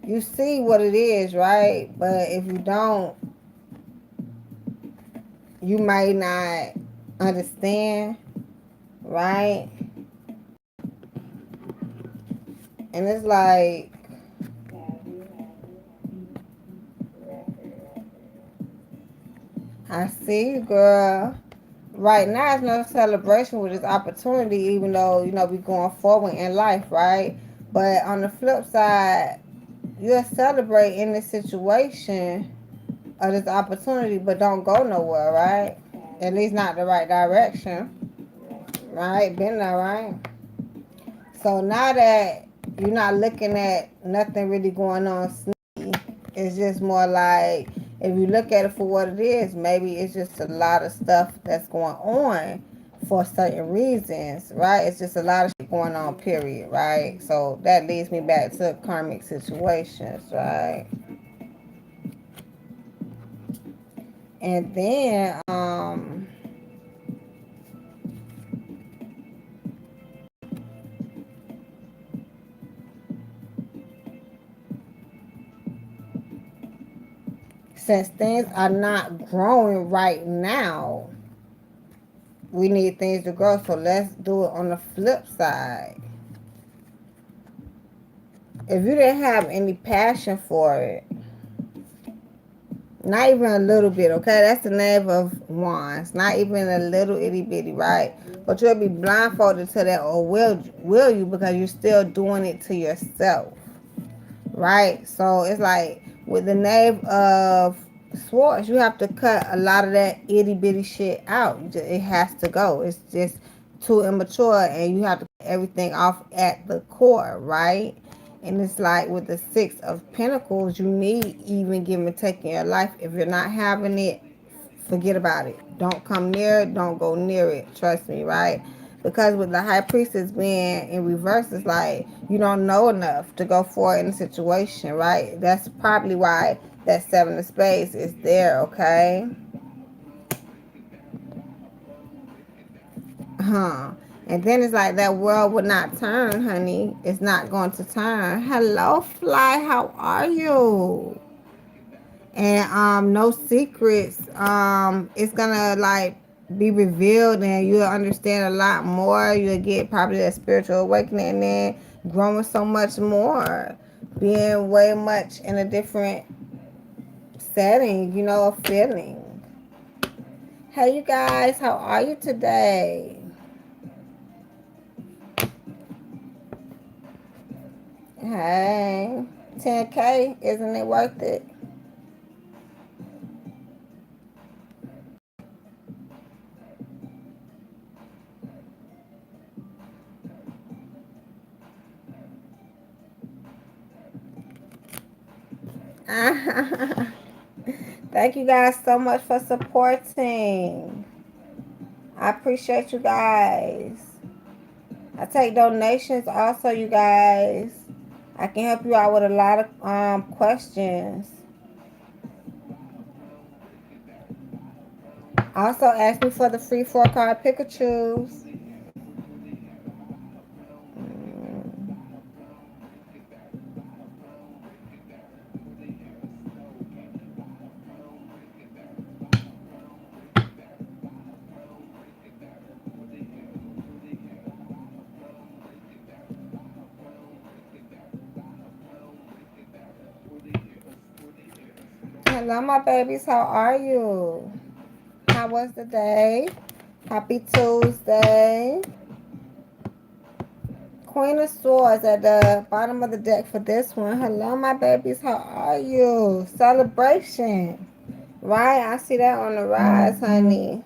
you see what it is, right? But if you don't, you might not understand, right? And it's like, I see you, girl. Right now, it's no celebration with this opportunity, even though, you know, we're going forward in life, right? But on the flip side, you'll celebrate in this situation of this opportunity, but don't go nowhere, right? At least not the right direction, right? Been there, right? So now that you're not looking at nothing really going on sneaky, it's just more like if you look at it for what it is, maybe it's just a lot of stuff that's going on for certain reasons, right? It's just a lot of shit going on, period, right? So that leads me back to karmic situations, right? And then, since things are not growing right now, we need things to grow. So let's do it on the flip side. If you didn't have any passion for it, Not even a little bit, okay? That's the Knave of Wands. Not even a little itty bitty, right? But you'll be blindfolded to that, or will you, because you're still doing it to yourself, right? So it's like with the Knave of Swords, you have to cut a lot of that itty bitty shit out. It has to go. It's just too immature, and you have to cut everything off at the core, right? And it's like with the Six of Pentacles, you need even give and take in your life. If you're not having it, forget about it. Don't come near it. Don't go near it. Trust me, right? Because with the High Priestess being in reverse, it's like you don't know enough to go forward in the situation, right? That's probably why that Seven of Spades is there, okay? Huh. And then it's like that world would not turn, honey. It's not going to turn. Hello, Fly. How are you? And no secrets. It's gonna like be revealed, and you'll understand a lot more. You'll get probably a spiritual awakening, and then growing so much more, being way much in a different setting, a feeling. Hey, you guys, how are you today? Hey, 10K, isn't it worth it? Thank you guys so much for supporting. I appreciate you guys. I take donations also, you guys. I can help you out with a lot of questions. Also, ask me for the free 4 card Pikachus. Hello, my babies. How are you? How was the day? Happy Tuesday. Queen of Swords at the bottom of the deck for this one. Hello, my babies. How are you? Celebration. Right? I see that on the rise, honey.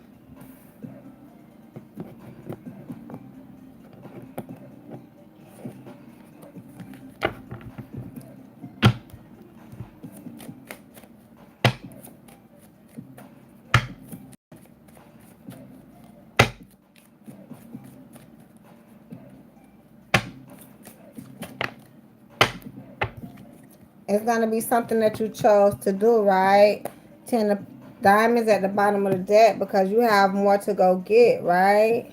It's going to be something that you chose to do, right? 10 of Diamonds at the bottom of the deck because you have more to go get, right?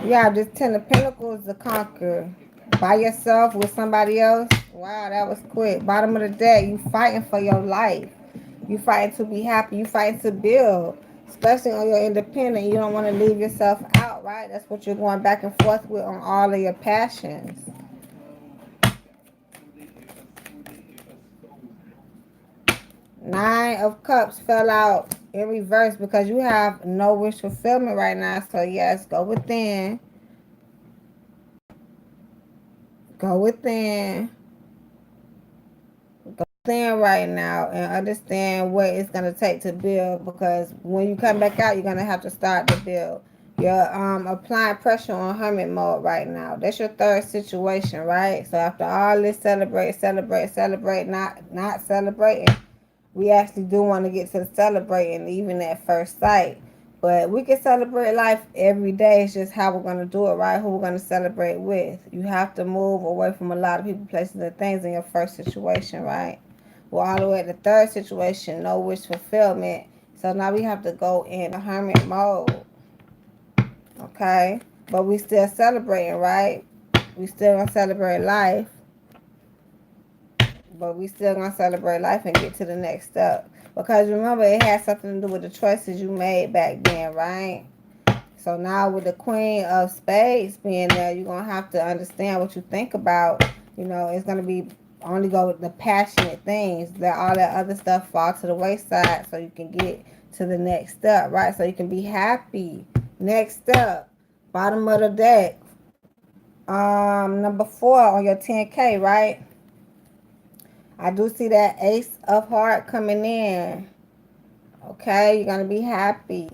You have this 10 of Pentacles to conquer. By yourself, with somebody else. Wow, that was quick. Bottom of the deck, you fighting for your life. You fighting to be happy. You fighting to build. Especially on your independent. You don't want to leave yourself out, right? That's what you're going back and forth with on all of your passions. 9 of Cups fell out in reverse because you have no wish fulfillment right now. So yes, go within. Go within. Go within right now and understand what it's gonna take to build, because when you come back out, you're gonna have to start to build. You're applying pressure on hermit mode right now. That's your third situation, right? So after all this celebrate, not celebrating, we actually do want to get to celebrating even at first sight. But we can celebrate life every day. It's just how we're going to do it, right? Who we're going to celebrate with. You have to move away from a lot of people, places, and things in your first situation, right? Well, all the way at the third situation, no wish fulfillment. So now we have to go in a hermit mode, okay? But we still celebrating, right? We still going to celebrate life. but we still gonna celebrate life and get to the next step. Because remember, it had something to do with the choices you made back then, right? So now with the Queen of Spades being there, you're gonna have to understand what you think about. You know, it's gonna be only go with the passionate things. Let all that other stuff fall to the wayside so you can get to the next step, right? So you can be happy. Next up, bottom of the deck. Number 4 on your 10K, right? I do see that Ace of Heart coming in. Okay, you're gonna be happy.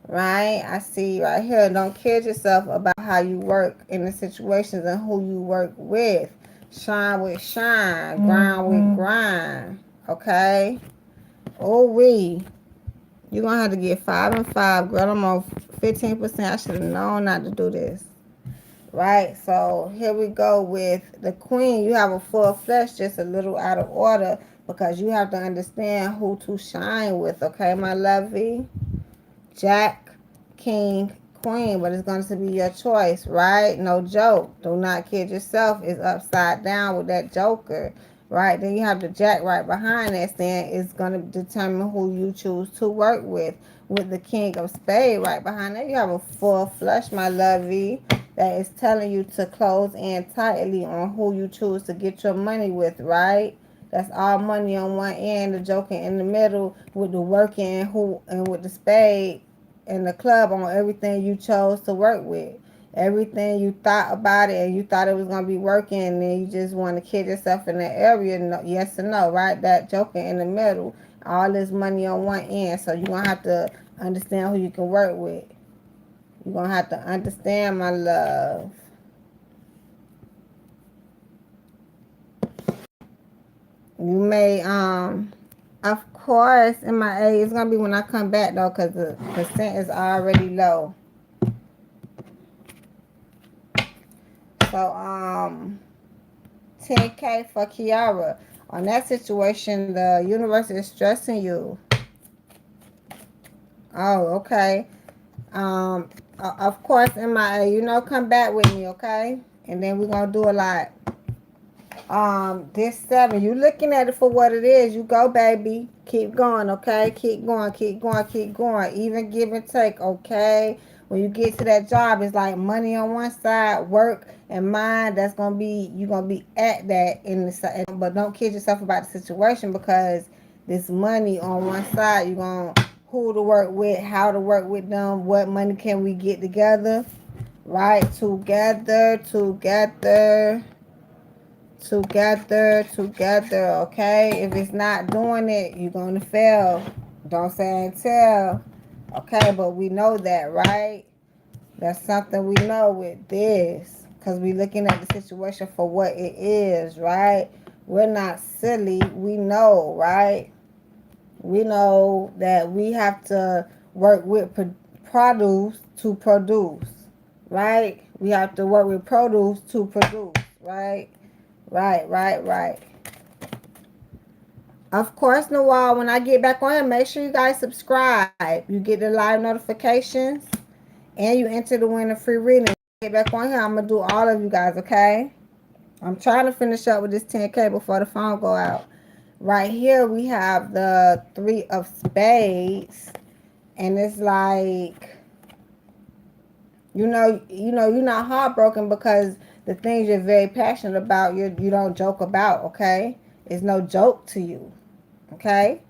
Right? I see right here. Don't kid yourself about how you work in the situations and who you work with. Shine with shine. Grind with grind. Okay? Oh, you're going to have to get 5 and 5. Girl, I'm on 15%. I should have known not to do this. Right? So here we go with the Queen. You have a full flesh, just a little out of order because you have to understand who to shine with. Okay, my lovey? Jack, King, Queen, but it's going to be your choice, right? No joke. Do not kid yourself. It's upside down with that Joker, right? Then you have the Jack right behind that, saying it's going to determine who you choose to work with. With the King of Spades right behind that, you have a full flush, my lovey, that is telling you to close in tightly on who you choose to get your money with, right? That's all money on one end, the joker in the middle, with the working who and with the spade and the club on everything you chose to work with. Everything you thought about it and you thought it was gonna be working, and then you just want to kid yourself in that area. No, yes or no, right? That joker in the middle, all this money on one end. So you're gonna have to understand who you can work with. You're gonna have to understand, my love. You may of course, in my age, it's gonna be when I come back though, cause the percent is already low. So 10K for Kiara. On that situation, the universe is stressing you. Oh, okay. Of course, in my age, come back with me, okay? And then we're gonna do a lot. This 7, you looking at it for what it is. You go, baby. Keep going, okay? Keep going, keep going, keep going. Even give and take, okay? When you get to that job, it's like money on one side, work and mind. That's gonna be, you're gonna be at that in the side. But don't kid yourself about the situation, because this money on one side, you're gonna who to work with, how to work with them, what money can we get together, right? Together, okay? If it's not doing it, you're going to fail. Don't say and tell, okay? But we know that, right? That's something we know with this, because we're looking at the situation for what it is, right? We're not silly. We know, right? We know that we have to work with produce to produce, right? We have to work with produce to produce, right? Right. Of course, Noel, when I get back on here, make sure you guys subscribe. You get the live notifications, and you enter to win a free reading. Get back on here, I'm going to do all of you guys, okay? I'm trying to finish up with this 10K before the phone go out. Right here, we have the 3 of Spades, and it's like, you're not heartbroken because the things you're very passionate about, you don't joke about, okay? It's no joke to you, okay?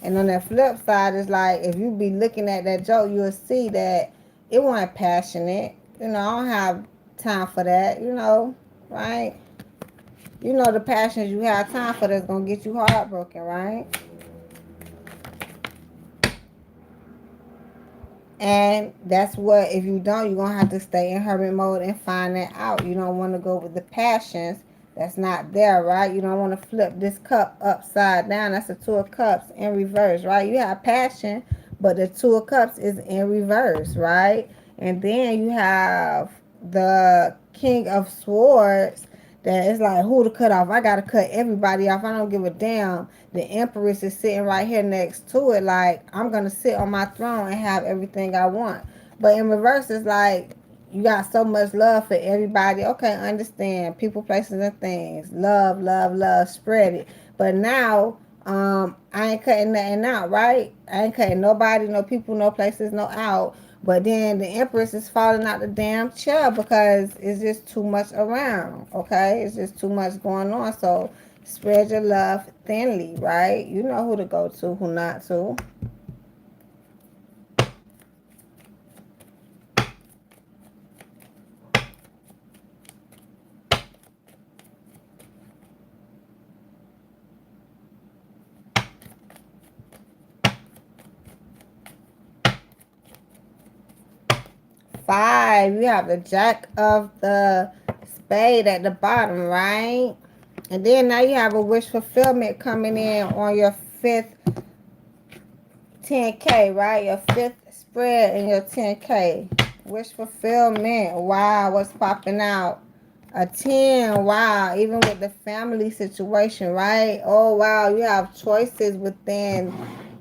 And on that flip side, it's like, if you be looking at that joke, you'll see that it wasn't passionate. I don't have time for that, right? The passions you have time for that's going to get you heartbroken, right? And that's what, if you don't, you're going to have to stay in hermit mode and find that out. You don't want to go with the passions that's not there, right? You don't want to flip this cup upside down. That's the 2 of Cups in reverse, right? You have passion, but the 2 of Cups is in reverse, right? And then you have the King of Swords, that is like, who to cut off? I got to cut everybody off. I don't give a damn. The Empress is sitting right here next to it. Like, I'm going to sit on my throne and have everything I want. But in reverse, it's like, you got so much love for everybody. Okay, understand. People, places, and things. Love, love, love. Spread it. But now, I ain't cutting nothing out, right? I ain't cutting nobody, no people, no places, no out. But then the Empress is falling out the damn chair because it's just too much around. Okay, it's just too much going on. So spread your love thinly, right? You know who to go to, who not to. 5, you have the Jack of the Spade at the bottom, right? And then now you have a wish fulfillment coming in on your fifth 10K, right? Your fifth spread in your 10K. Wish fulfillment. Wow, what's popping out? A 10. Wow, even with the family situation, right? Oh, wow, you have choices within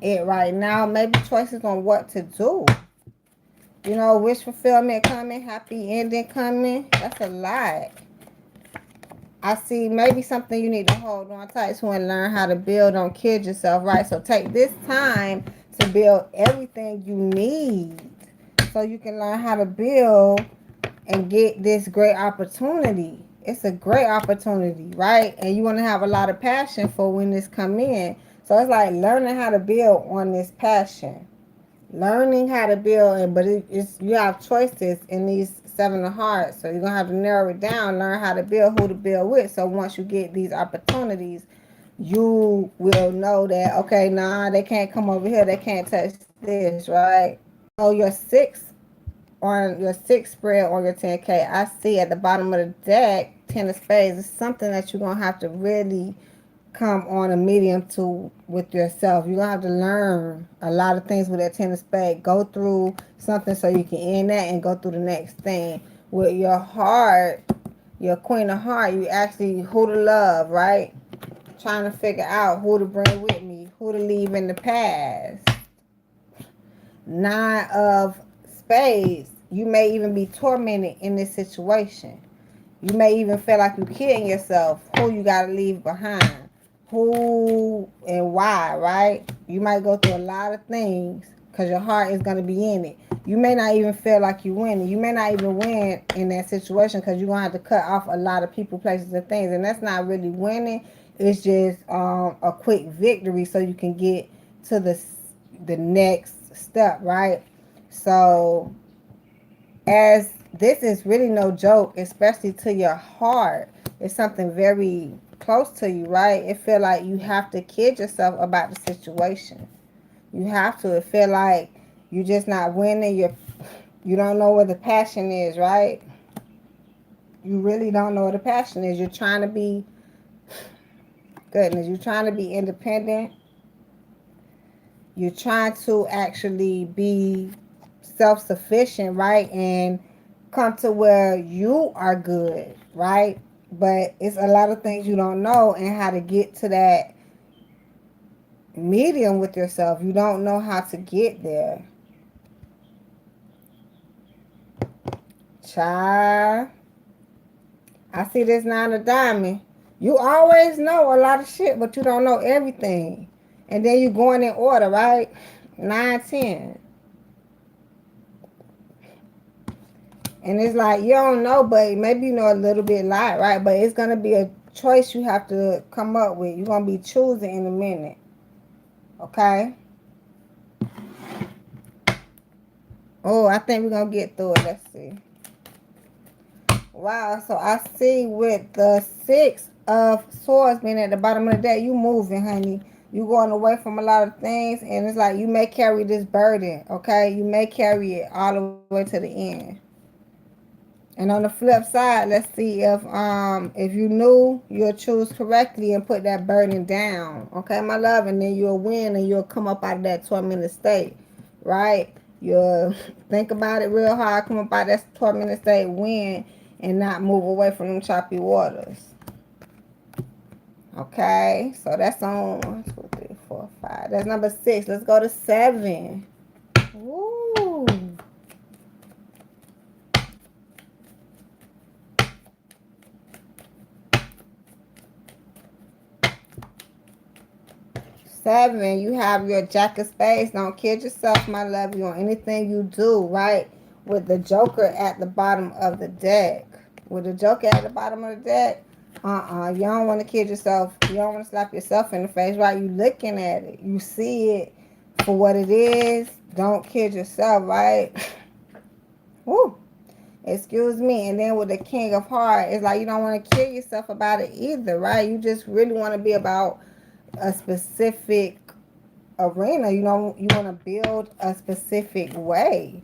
it right now. Maybe choices on what to do. You know, wish fulfillment coming, happy ending coming. That's a lot. I see maybe something you need to hold on tight to and learn how to build. Don't kid yourself, right? So take this time to build everything you need so you can learn how to build and get this great opportunity. It's a great opportunity, right? And you want to have a lot of passion for when this come in. So it's like learning how to build on this passion. Learning how to build, but it's you have choices in these 7 of hearts, so you're gonna have to narrow it down, learn how to build, who to build with. So once you get these opportunities, you will know that okay, nah, they can't come over here, they can't touch this, right? So your six spread on your 10K, I see at the bottom of the deck 10 of spades. It's something that you're gonna have to really come on a medium to with yourself. You're gonna have to learn a lot of things with that 10 of spades. Go through something so you can end that and go through the next thing. With your heart, your queen of heart, you actually who to love, right? Trying to figure out who to bring with me, who to leave in the past. 9 of spades, you may even be tormented in this situation. You may even feel like you're kidding yourself. Who you got to leave behind. Who and why, right? You might go through a lot of things because your heart is going to be in it. You may not even feel like you win. You may not even win in that situation because you're going to have to cut off a lot of people, places, and things. And that's not really winning. It's just a quick victory so you can get to the next step, right? So as this is really no joke, especially to your heart. It's something very close to you, right? It feel like you have to kid yourself about the situation. You have to. It feel like you're just not winning. You don't know where the passion is, right? You really don't know where the passion is. You're trying to be goodness. You're trying to be independent. You're trying to actually be self-sufficient, right? And come to where you are good, right? But it's a lot of things you don't know and how to get to that medium with yourself. You don't know how to get there. Child, I see this 9 of diamond. You always know a lot of shit, but you don't know everything. And then you going in order, right? 9, 10. And it's like, you don't know, but maybe you know a little bit lot, right? But it's going to be a choice you have to come up with. You're going to be choosing in a minute. Okay? Oh, I think we're going to get through it. Let's see. Wow. So I see with the 6 of swords being at the bottom of the deck, you moving, honey. You going away from a lot of things. And it's like you may carry this burden. Okay? You may carry it all the way to the end. And on the flip side, let's see if you knew, you'll choose correctly and put that burden down. Okay, my love, and then you'll win and you'll come up out of that tormented state, right? You'll think about it real hard, come up out of that tormented state, win, and not move away from them choppy waters. Okay, so that's on 1, 2, 3, 4, 5. That's number 6. Let's go to 7. Woo. 7, you have your Jack of Spades. Don't kid yourself, my love. You on anything you do, right? With the Joker at the bottom of the deck. With the Joker at the bottom of the deck, you don't want to kid yourself. You don't want to slap yourself in the face, right? You looking at it. You see it for what it is. Don't kid yourself, right? Woo. Excuse me. And then with the King of Hearts, it's like you don't want to kill yourself about it either, right? You just really want to be about a specific arena. You know, you want to build a specific way.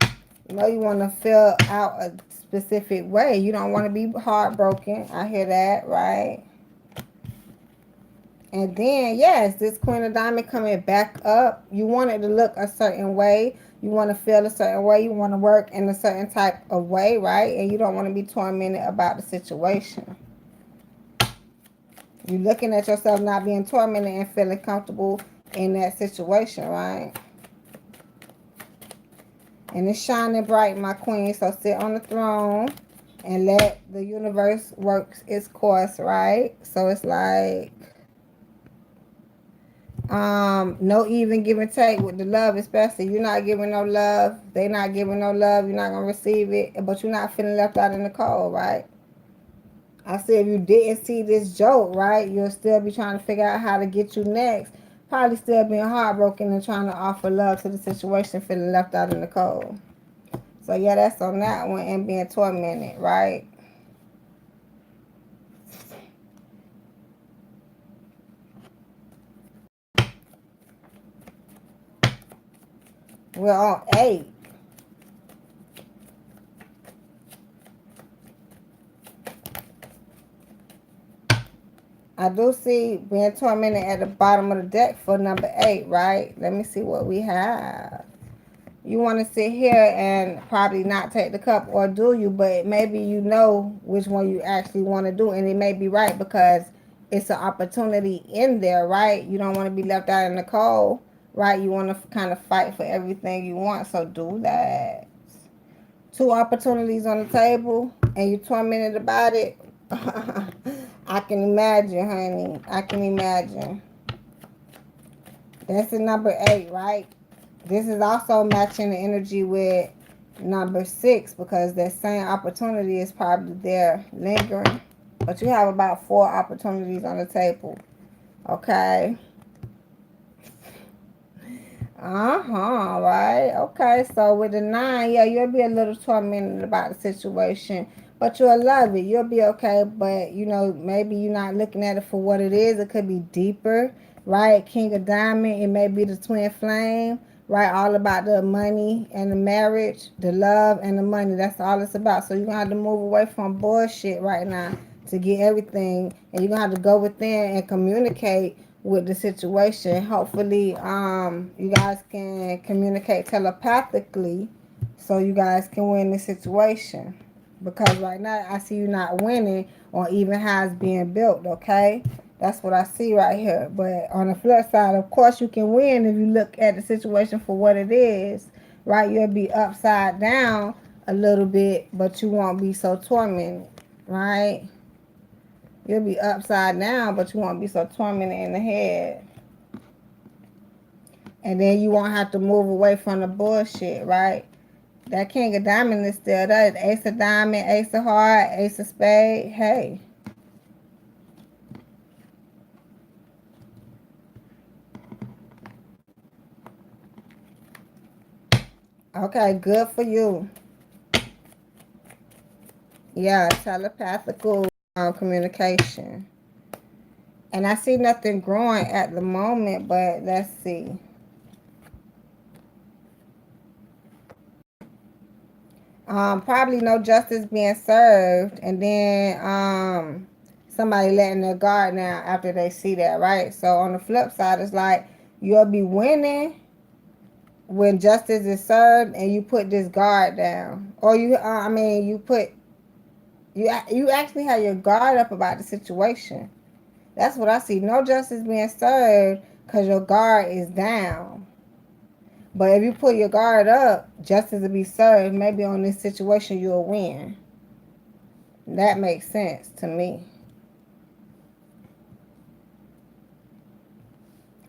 You know, you want to fill out a specific way. You don't want to be heartbroken. I hear that, right? And then, yes, this Queen of Diamond coming back up. You want it to look a certain way. You want to feel a certain way. You want to work in a certain type of way, right? And you don't want to be tormented about the situation. You're looking at yourself not being tormented and feeling comfortable in that situation, right? And it's shining bright, my queen. So sit on the throne and let the universe work its course, right? So it's like no even give and take with the love, especially. You're not giving no love, they not giving no love, you're not gonna receive it, but you're not feeling left out in the cold, right? I said if you didn't see this joke, right, you'll still be trying to figure out how to get you next. Probably still being heartbroken and trying to offer love to the situation, feeling left out in the cold. So yeah, that's on that one, and being tormented, right? We're on 8. I do see being tormented at the bottom of the deck for number 8, right? Let me see what we have. You want to sit here and probably not take the cup, or do you? But maybe you know which one you actually want to do, and it may be right because it's an opportunity in there, right? You don't want to be left out in the cold, right? You want to kind of fight for everything you want, so do that. 2 opportunities on the table, and you're tormented about it. I can imagine, honey. I can imagine. That's the number 8, right? This is also matching the energy with number 6 because that same opportunity is probably there lingering. But you have about 4 opportunities on the table. Okay. Right. Okay. So with the 9, yeah, you'll be a little tormented about the situation, but you'll love it. You'll be okay. But you know, maybe you're not looking at it for what it is. It could be deeper, right? King of Diamond. It may be the twin flame, right? All about the money and the marriage, the love and the money. That's all it's about. So you're gonna have to move away from bullshit right now to get everything, and you're gonna have to go within and communicate with the situation. Hopefully, you guys can communicate telepathically so you guys can win the situation. Because right now, I see you not winning or even has being built, okay? That's what I see right here. But on the flip side, of course, you can win if you look at the situation for what it is, right? You'll be upside down a little bit, but you won't be so tormented, right? You'll be upside down, but you won't be so tormented in the head. And then you won't have to move away from the bullshit, right? That King of Diamond is still there. Ace of Diamond, Ace of Heart, Ace of Spade. Hey. Okay, good for you. Yeah, telepathical communication. And I see nothing growing at the moment, but let's see. Probably no justice being served, and then somebody letting their guard down after they see that, right? So on the flip side, it's like you'll be winning when justice is served, and you put this guard down, or you actually have your guard up about the situation. That's what I see. No justice being served because your guard is down. But if you put your guard up, justice will be served. Maybe on this situation you'll win. That makes sense to me.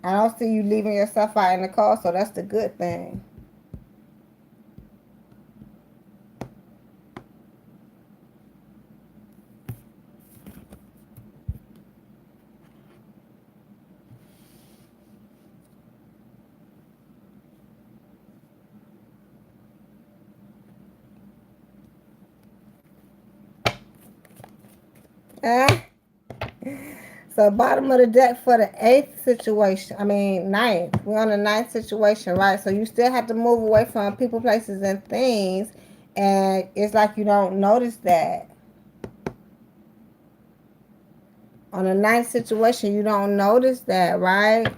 I don't see you leaving yourself out in the cold, so that's the good thing. Eh? So bottom of the deck for the eighth situation. I mean ninth. We're on the ninth situation, right? So you still have to move away from people, places, and things. And it's like you don't notice that. On the ninth situation, you don't notice that, right?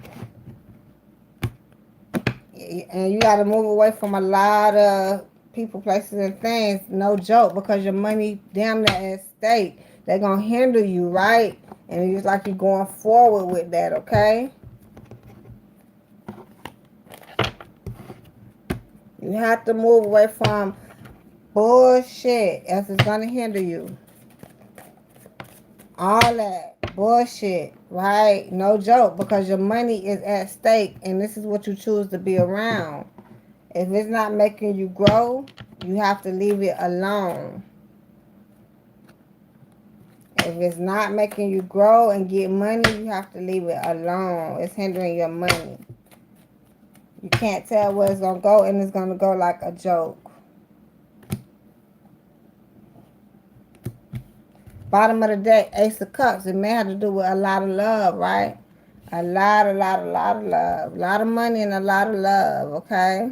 And you got to move away from a lot of people, places, and things. No joke, because your money damn near at stake. They're going to hinder you, right? And it's like you're going forward with that, okay? You have to move away from bullshit, else it's going to hinder you. All that bullshit, right? No joke, because your money is at stake, and this is what you choose to be around. If it's not making you grow, you have to leave it alone. If it's not making you grow and get money, you have to leave it alone. It's hindering your money. You can't tell where it's going to go, and it's going to go like a joke. Bottom of the deck, Ace of Cups. It may have to do with a lot of love, right? A lot of love. A lot of money and a lot of love, okay?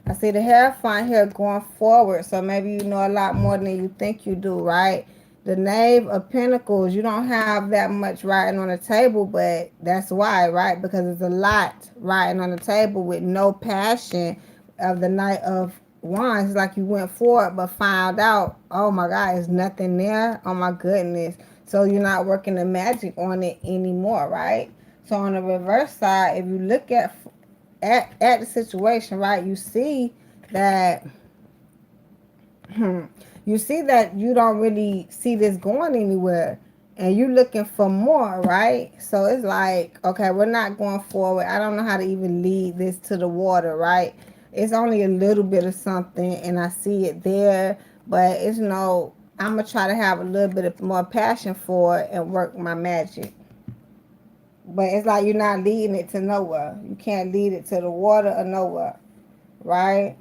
I see the Hierophant here going forward, so maybe you know a lot more than you think you do, right? The Knave of Pentacles, you don't have that much writing on the table, but that's why, right? Because it's a lot writing on the table with no passion of the Knight of Wands. It's like you went for it, but found out, oh my God, there's nothing there. Oh my goodness. So you're not working the magic on it anymore, right? So on the reverse side, if you look at the situation, right, you see that you see that you don't really see this going anywhere, and you're looking for more, right? So it's like, okay, we're not going forward. I don't know how to even lead this to the water, right? It's only a little bit of something, and I see it there, but it's no. I'm gonna try to have a little bit of more passion for it and work my magic. But it's like you're not leading it to nowhere. You can't lead it to the water or nowhere, right?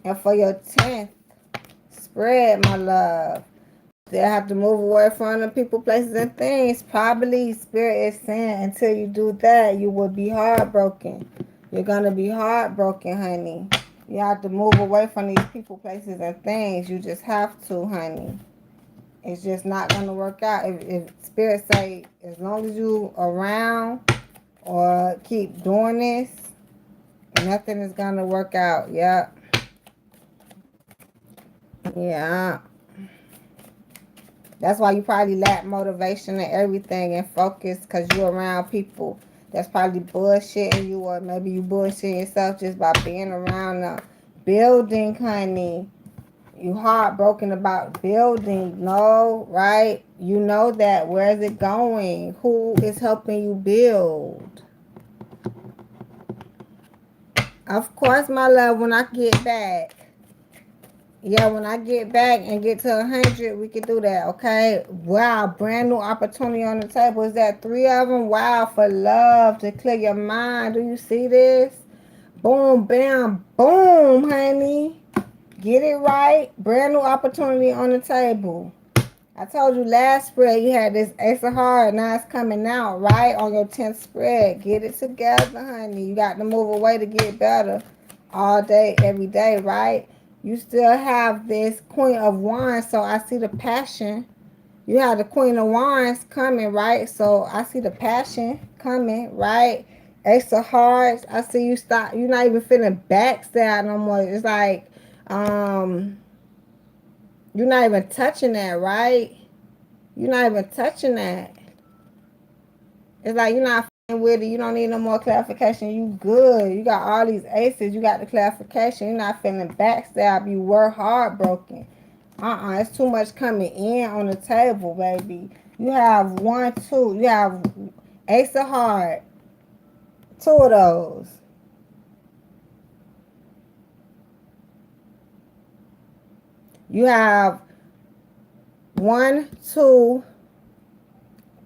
And for your 10th spread, my love, still have to move away from the people, places, and things. Probably Spirit is saying until you do that, you will be heartbroken. You're going to be heartbroken, honey. You have to move away from these people, places, and things. You just have to, honey. It's just not going to work out. If Spirit say, as long as you around or keep doing this, nothing is going to work out. Yep. Yeah. That's why you probably lack motivation and everything and focus, because you're around people that's probably bullshitting you, or maybe you bullshitting yourself just by being around them. Building, honey. You heartbroken about building. No, right? You know that. Where is it going? Who is helping you build? Of course, my love, when I get back. Yeah, when I get back and get to 100, we can do that, okay? Wow, brand new opportunity on the table. Is that 3 of them? Wow, for love, to clear your mind. Do you see this? Boom, bam, boom, honey. Get it right. Brand new opportunity on the table. I told you last spread you had this Ace of Hearts. Now it's coming out, right? On your 10th spread. Get it together, honey. You got to move away to get better all day, every day, right? You still have this Queen of Wands, so I see the passion. You have the Queen of Wands coming, right? So I see the passion coming, right? Ace of Hearts, I see you stop. You're not even feeling backstab no more. It's like, you're not even touching that, right? You're not even touching that. It's like you're not with it. You don't need no more clarification. You good. You got all these aces. You got the clarification. You're not feeling backstab. You were heartbroken. It's too much coming in on the table, baby. You have one, two. You have ace of heart. Two of those. You have one, two,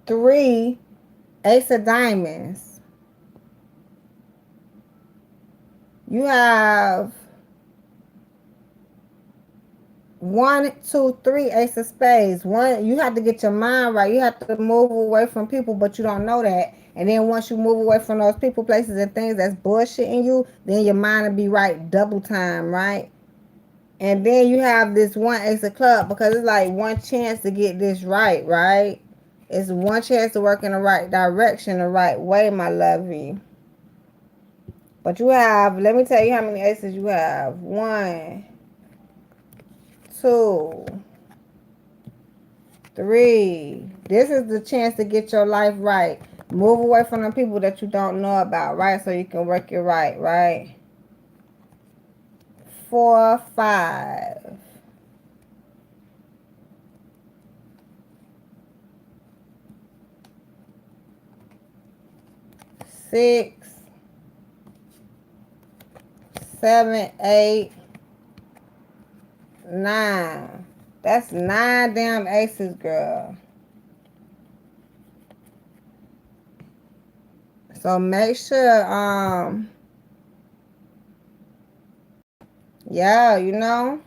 three, ace of diamonds. You have one, two, three, ace of spades. One, you have to get your mind right. You have to move away from people, but you don't know that. And then once you move away from those people, places, and things that's bullshitting you, then your mind will be right double time, right? And then you have this one ace of club because it's like one chance to get this right, right? It's one chance to work in the right direction, the right way, my lovey. But you have, let me tell you how many aces you have. One, two, three. This is the chance to get your life right. Move away from the people that you don't know about, right? So you can work it right, right? Four, five, six, seven, eight, nine. That's nine damn aces, girl. So make sure, yeah, you know.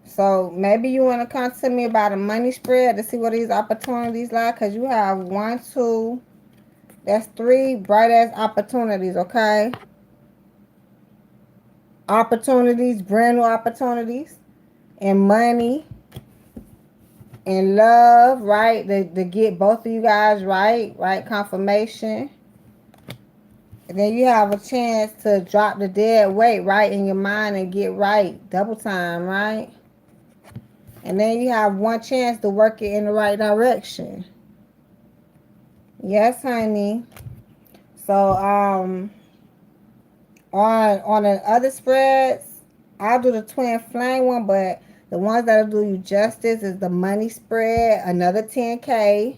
So maybe you want to come to me about a money spread to see what these opportunities like, because you have one, two, that's three bright ass opportunities, okay? Opportunities, brand new opportunities, and money and love, right? To get both of you guys right, right? Confirmation. And then you have a chance to drop the dead weight, right, in your mind and get right. Double time, right? And then you have one chance to work it in the right direction. Yes, honey. So, on the other spreads, I'll do the twin flame one, but the ones that'll do you justice is the money spread, another 10K.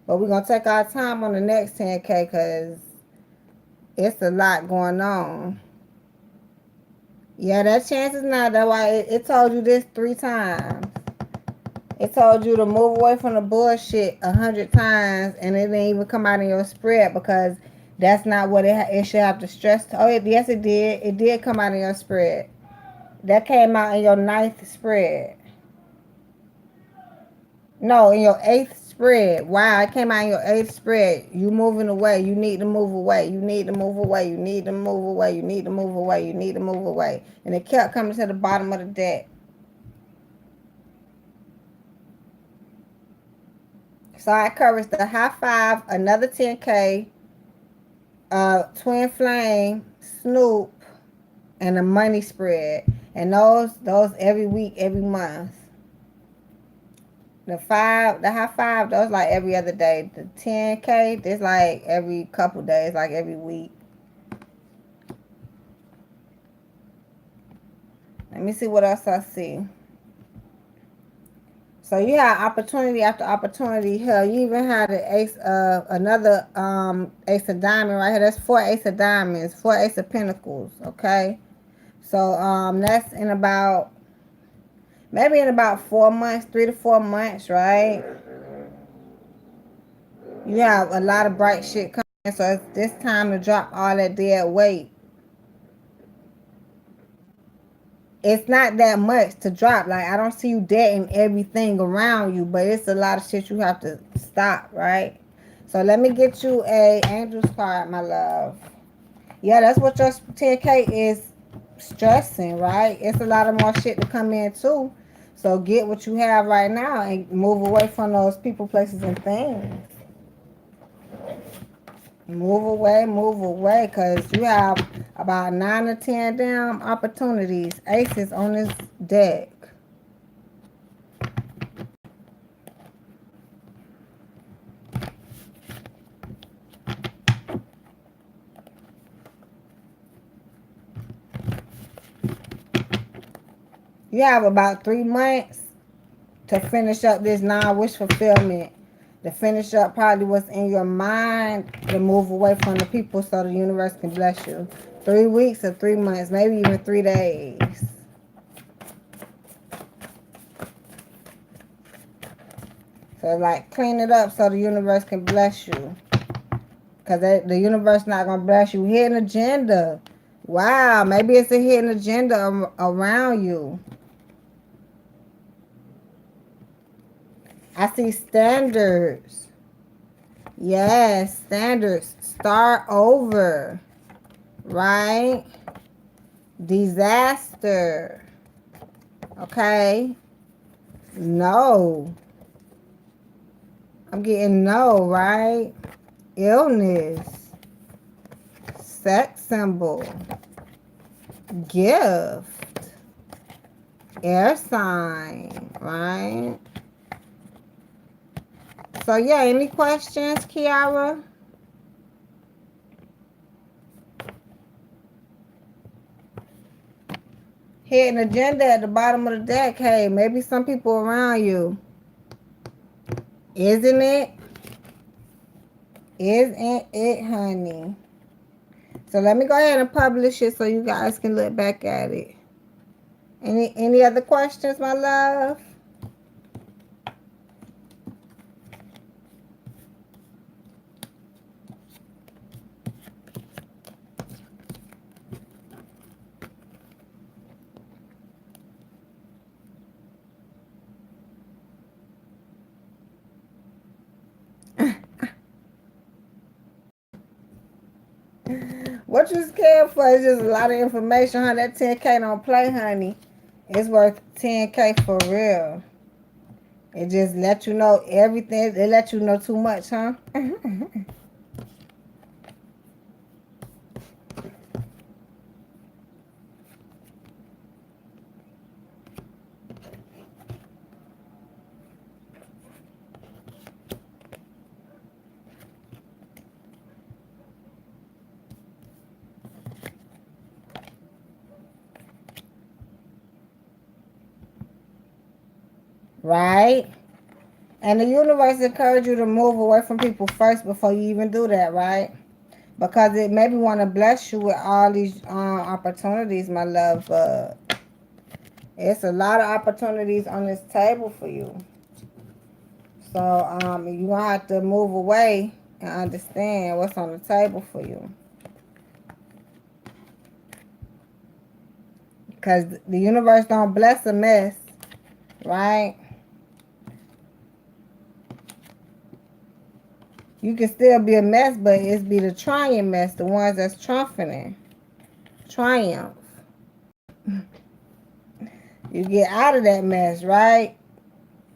But we're gonna take our time on the next 10K because it's a lot going on. Yeah, that chance is not. That's why it told you this 3 times. It told you to move away from the bullshit 100 times, and it didn't even come out in your spread because that's not what it should have to stress. Yes, it did. It did come out in your spread. That came out in your ninth spread. No, in your eighth spread. Wow, it came out in your eighth spread. You moving away. You need to move away. You need to move away. You need to move away. You need to move away. You need to move away. And it kept coming to the bottom of the deck. So I encourage the high five, another 10K, twin flame, Snoop, and a money spread. And those every week, every month. The high five, those like every other day. The 10K, this like every couple days, like every week. Let me see what else I see. So you have opportunity after opportunity. Hell, you even had the ace of another ace of diamond right here. That's four ace of diamonds, four ace of pentacles. Okay, so that's in about maybe in about 4 months, 3 to 4 months, right? You have a lot of bright shit coming, so it's this time to drop all that dead weight. It's not that much to drop. Like, I don't see you deading everything around you, but it's a lot of shit you have to stop, right? So let me get you a angel's card, my love. Yeah, that's what your 10K is stressing, right? It's a lot of more shit to come in too. So get what you have right now and move away from those people, places, and things. Move away, because you have about 9 or 10 damn opportunities, aces on this deck. You have about 3 months to finish up this non-wish fulfillment. To finish up probably what's in your mind, to move away from the people so the universe can bless you. 3 weeks or 3 months, maybe even 3 days. So like clean it up so the universe can bless you. Because the universe not going to bless you. Hidden agenda. Wow, maybe it's a hidden agenda around you. I see standards. Yes, standards. Start over. Right? Disaster. Okay? No. I'm getting no, right? Illness. Sex symbol. Gift. Air sign, right? So yeah, any questions, Kiara? Hidden agenda at the bottom of the deck. Hey, maybe some people around you. Isn't it? Isn't it, honey? So let me go ahead and publish it so you guys can look back at it. Any other questions, my love? What you scared for? It's just a lot of information, honey. That 10K don't play, honey. It's worth 10K for real. It just let you know everything. It let you know too much, huh? Right? And the universe encourage you to move away from people first before you even do that, right? Because it maybe want to bless you with all these opportunities, my love. But it's a lot of opportunities on this table for you. So you're going to have to move away and understand what's on the table for you. Because the universe don't bless a mess, right? You can still be a mess, but it's be the trying mess, the ones that's triumphing. Triumph. You get out of that mess, right?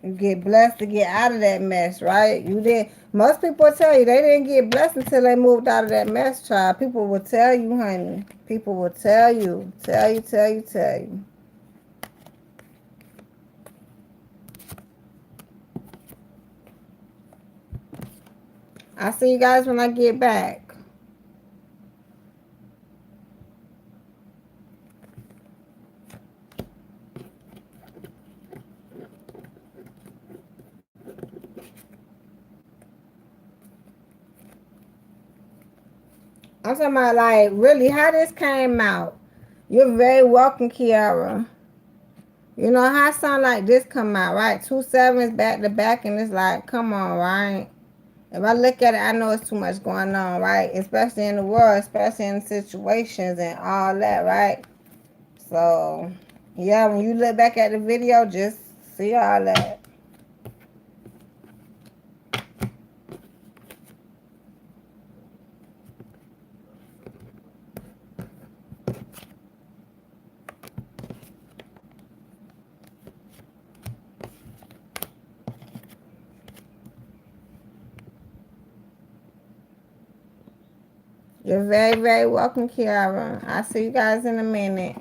You get blessed to get out of that mess, right? You did. Most people tell you they didn't get blessed until they moved out of that mess, child. People will tell you, honey. People will tell you. Tell you, tell you, tell you. I'll see you guys when I get back. I'm talking about, like, really, how this came out. You're very welcome, Kiara. You know how something like this come out, right? 2 sevens back to back, and it's like, come on, right? If I look at it, I know it's too much going on, right? Especially in the world, especially in situations and all that, right? So, yeah, when you look back at the video, just see all that. You're very, very welcome, Kiara. I'll see you guys in a minute.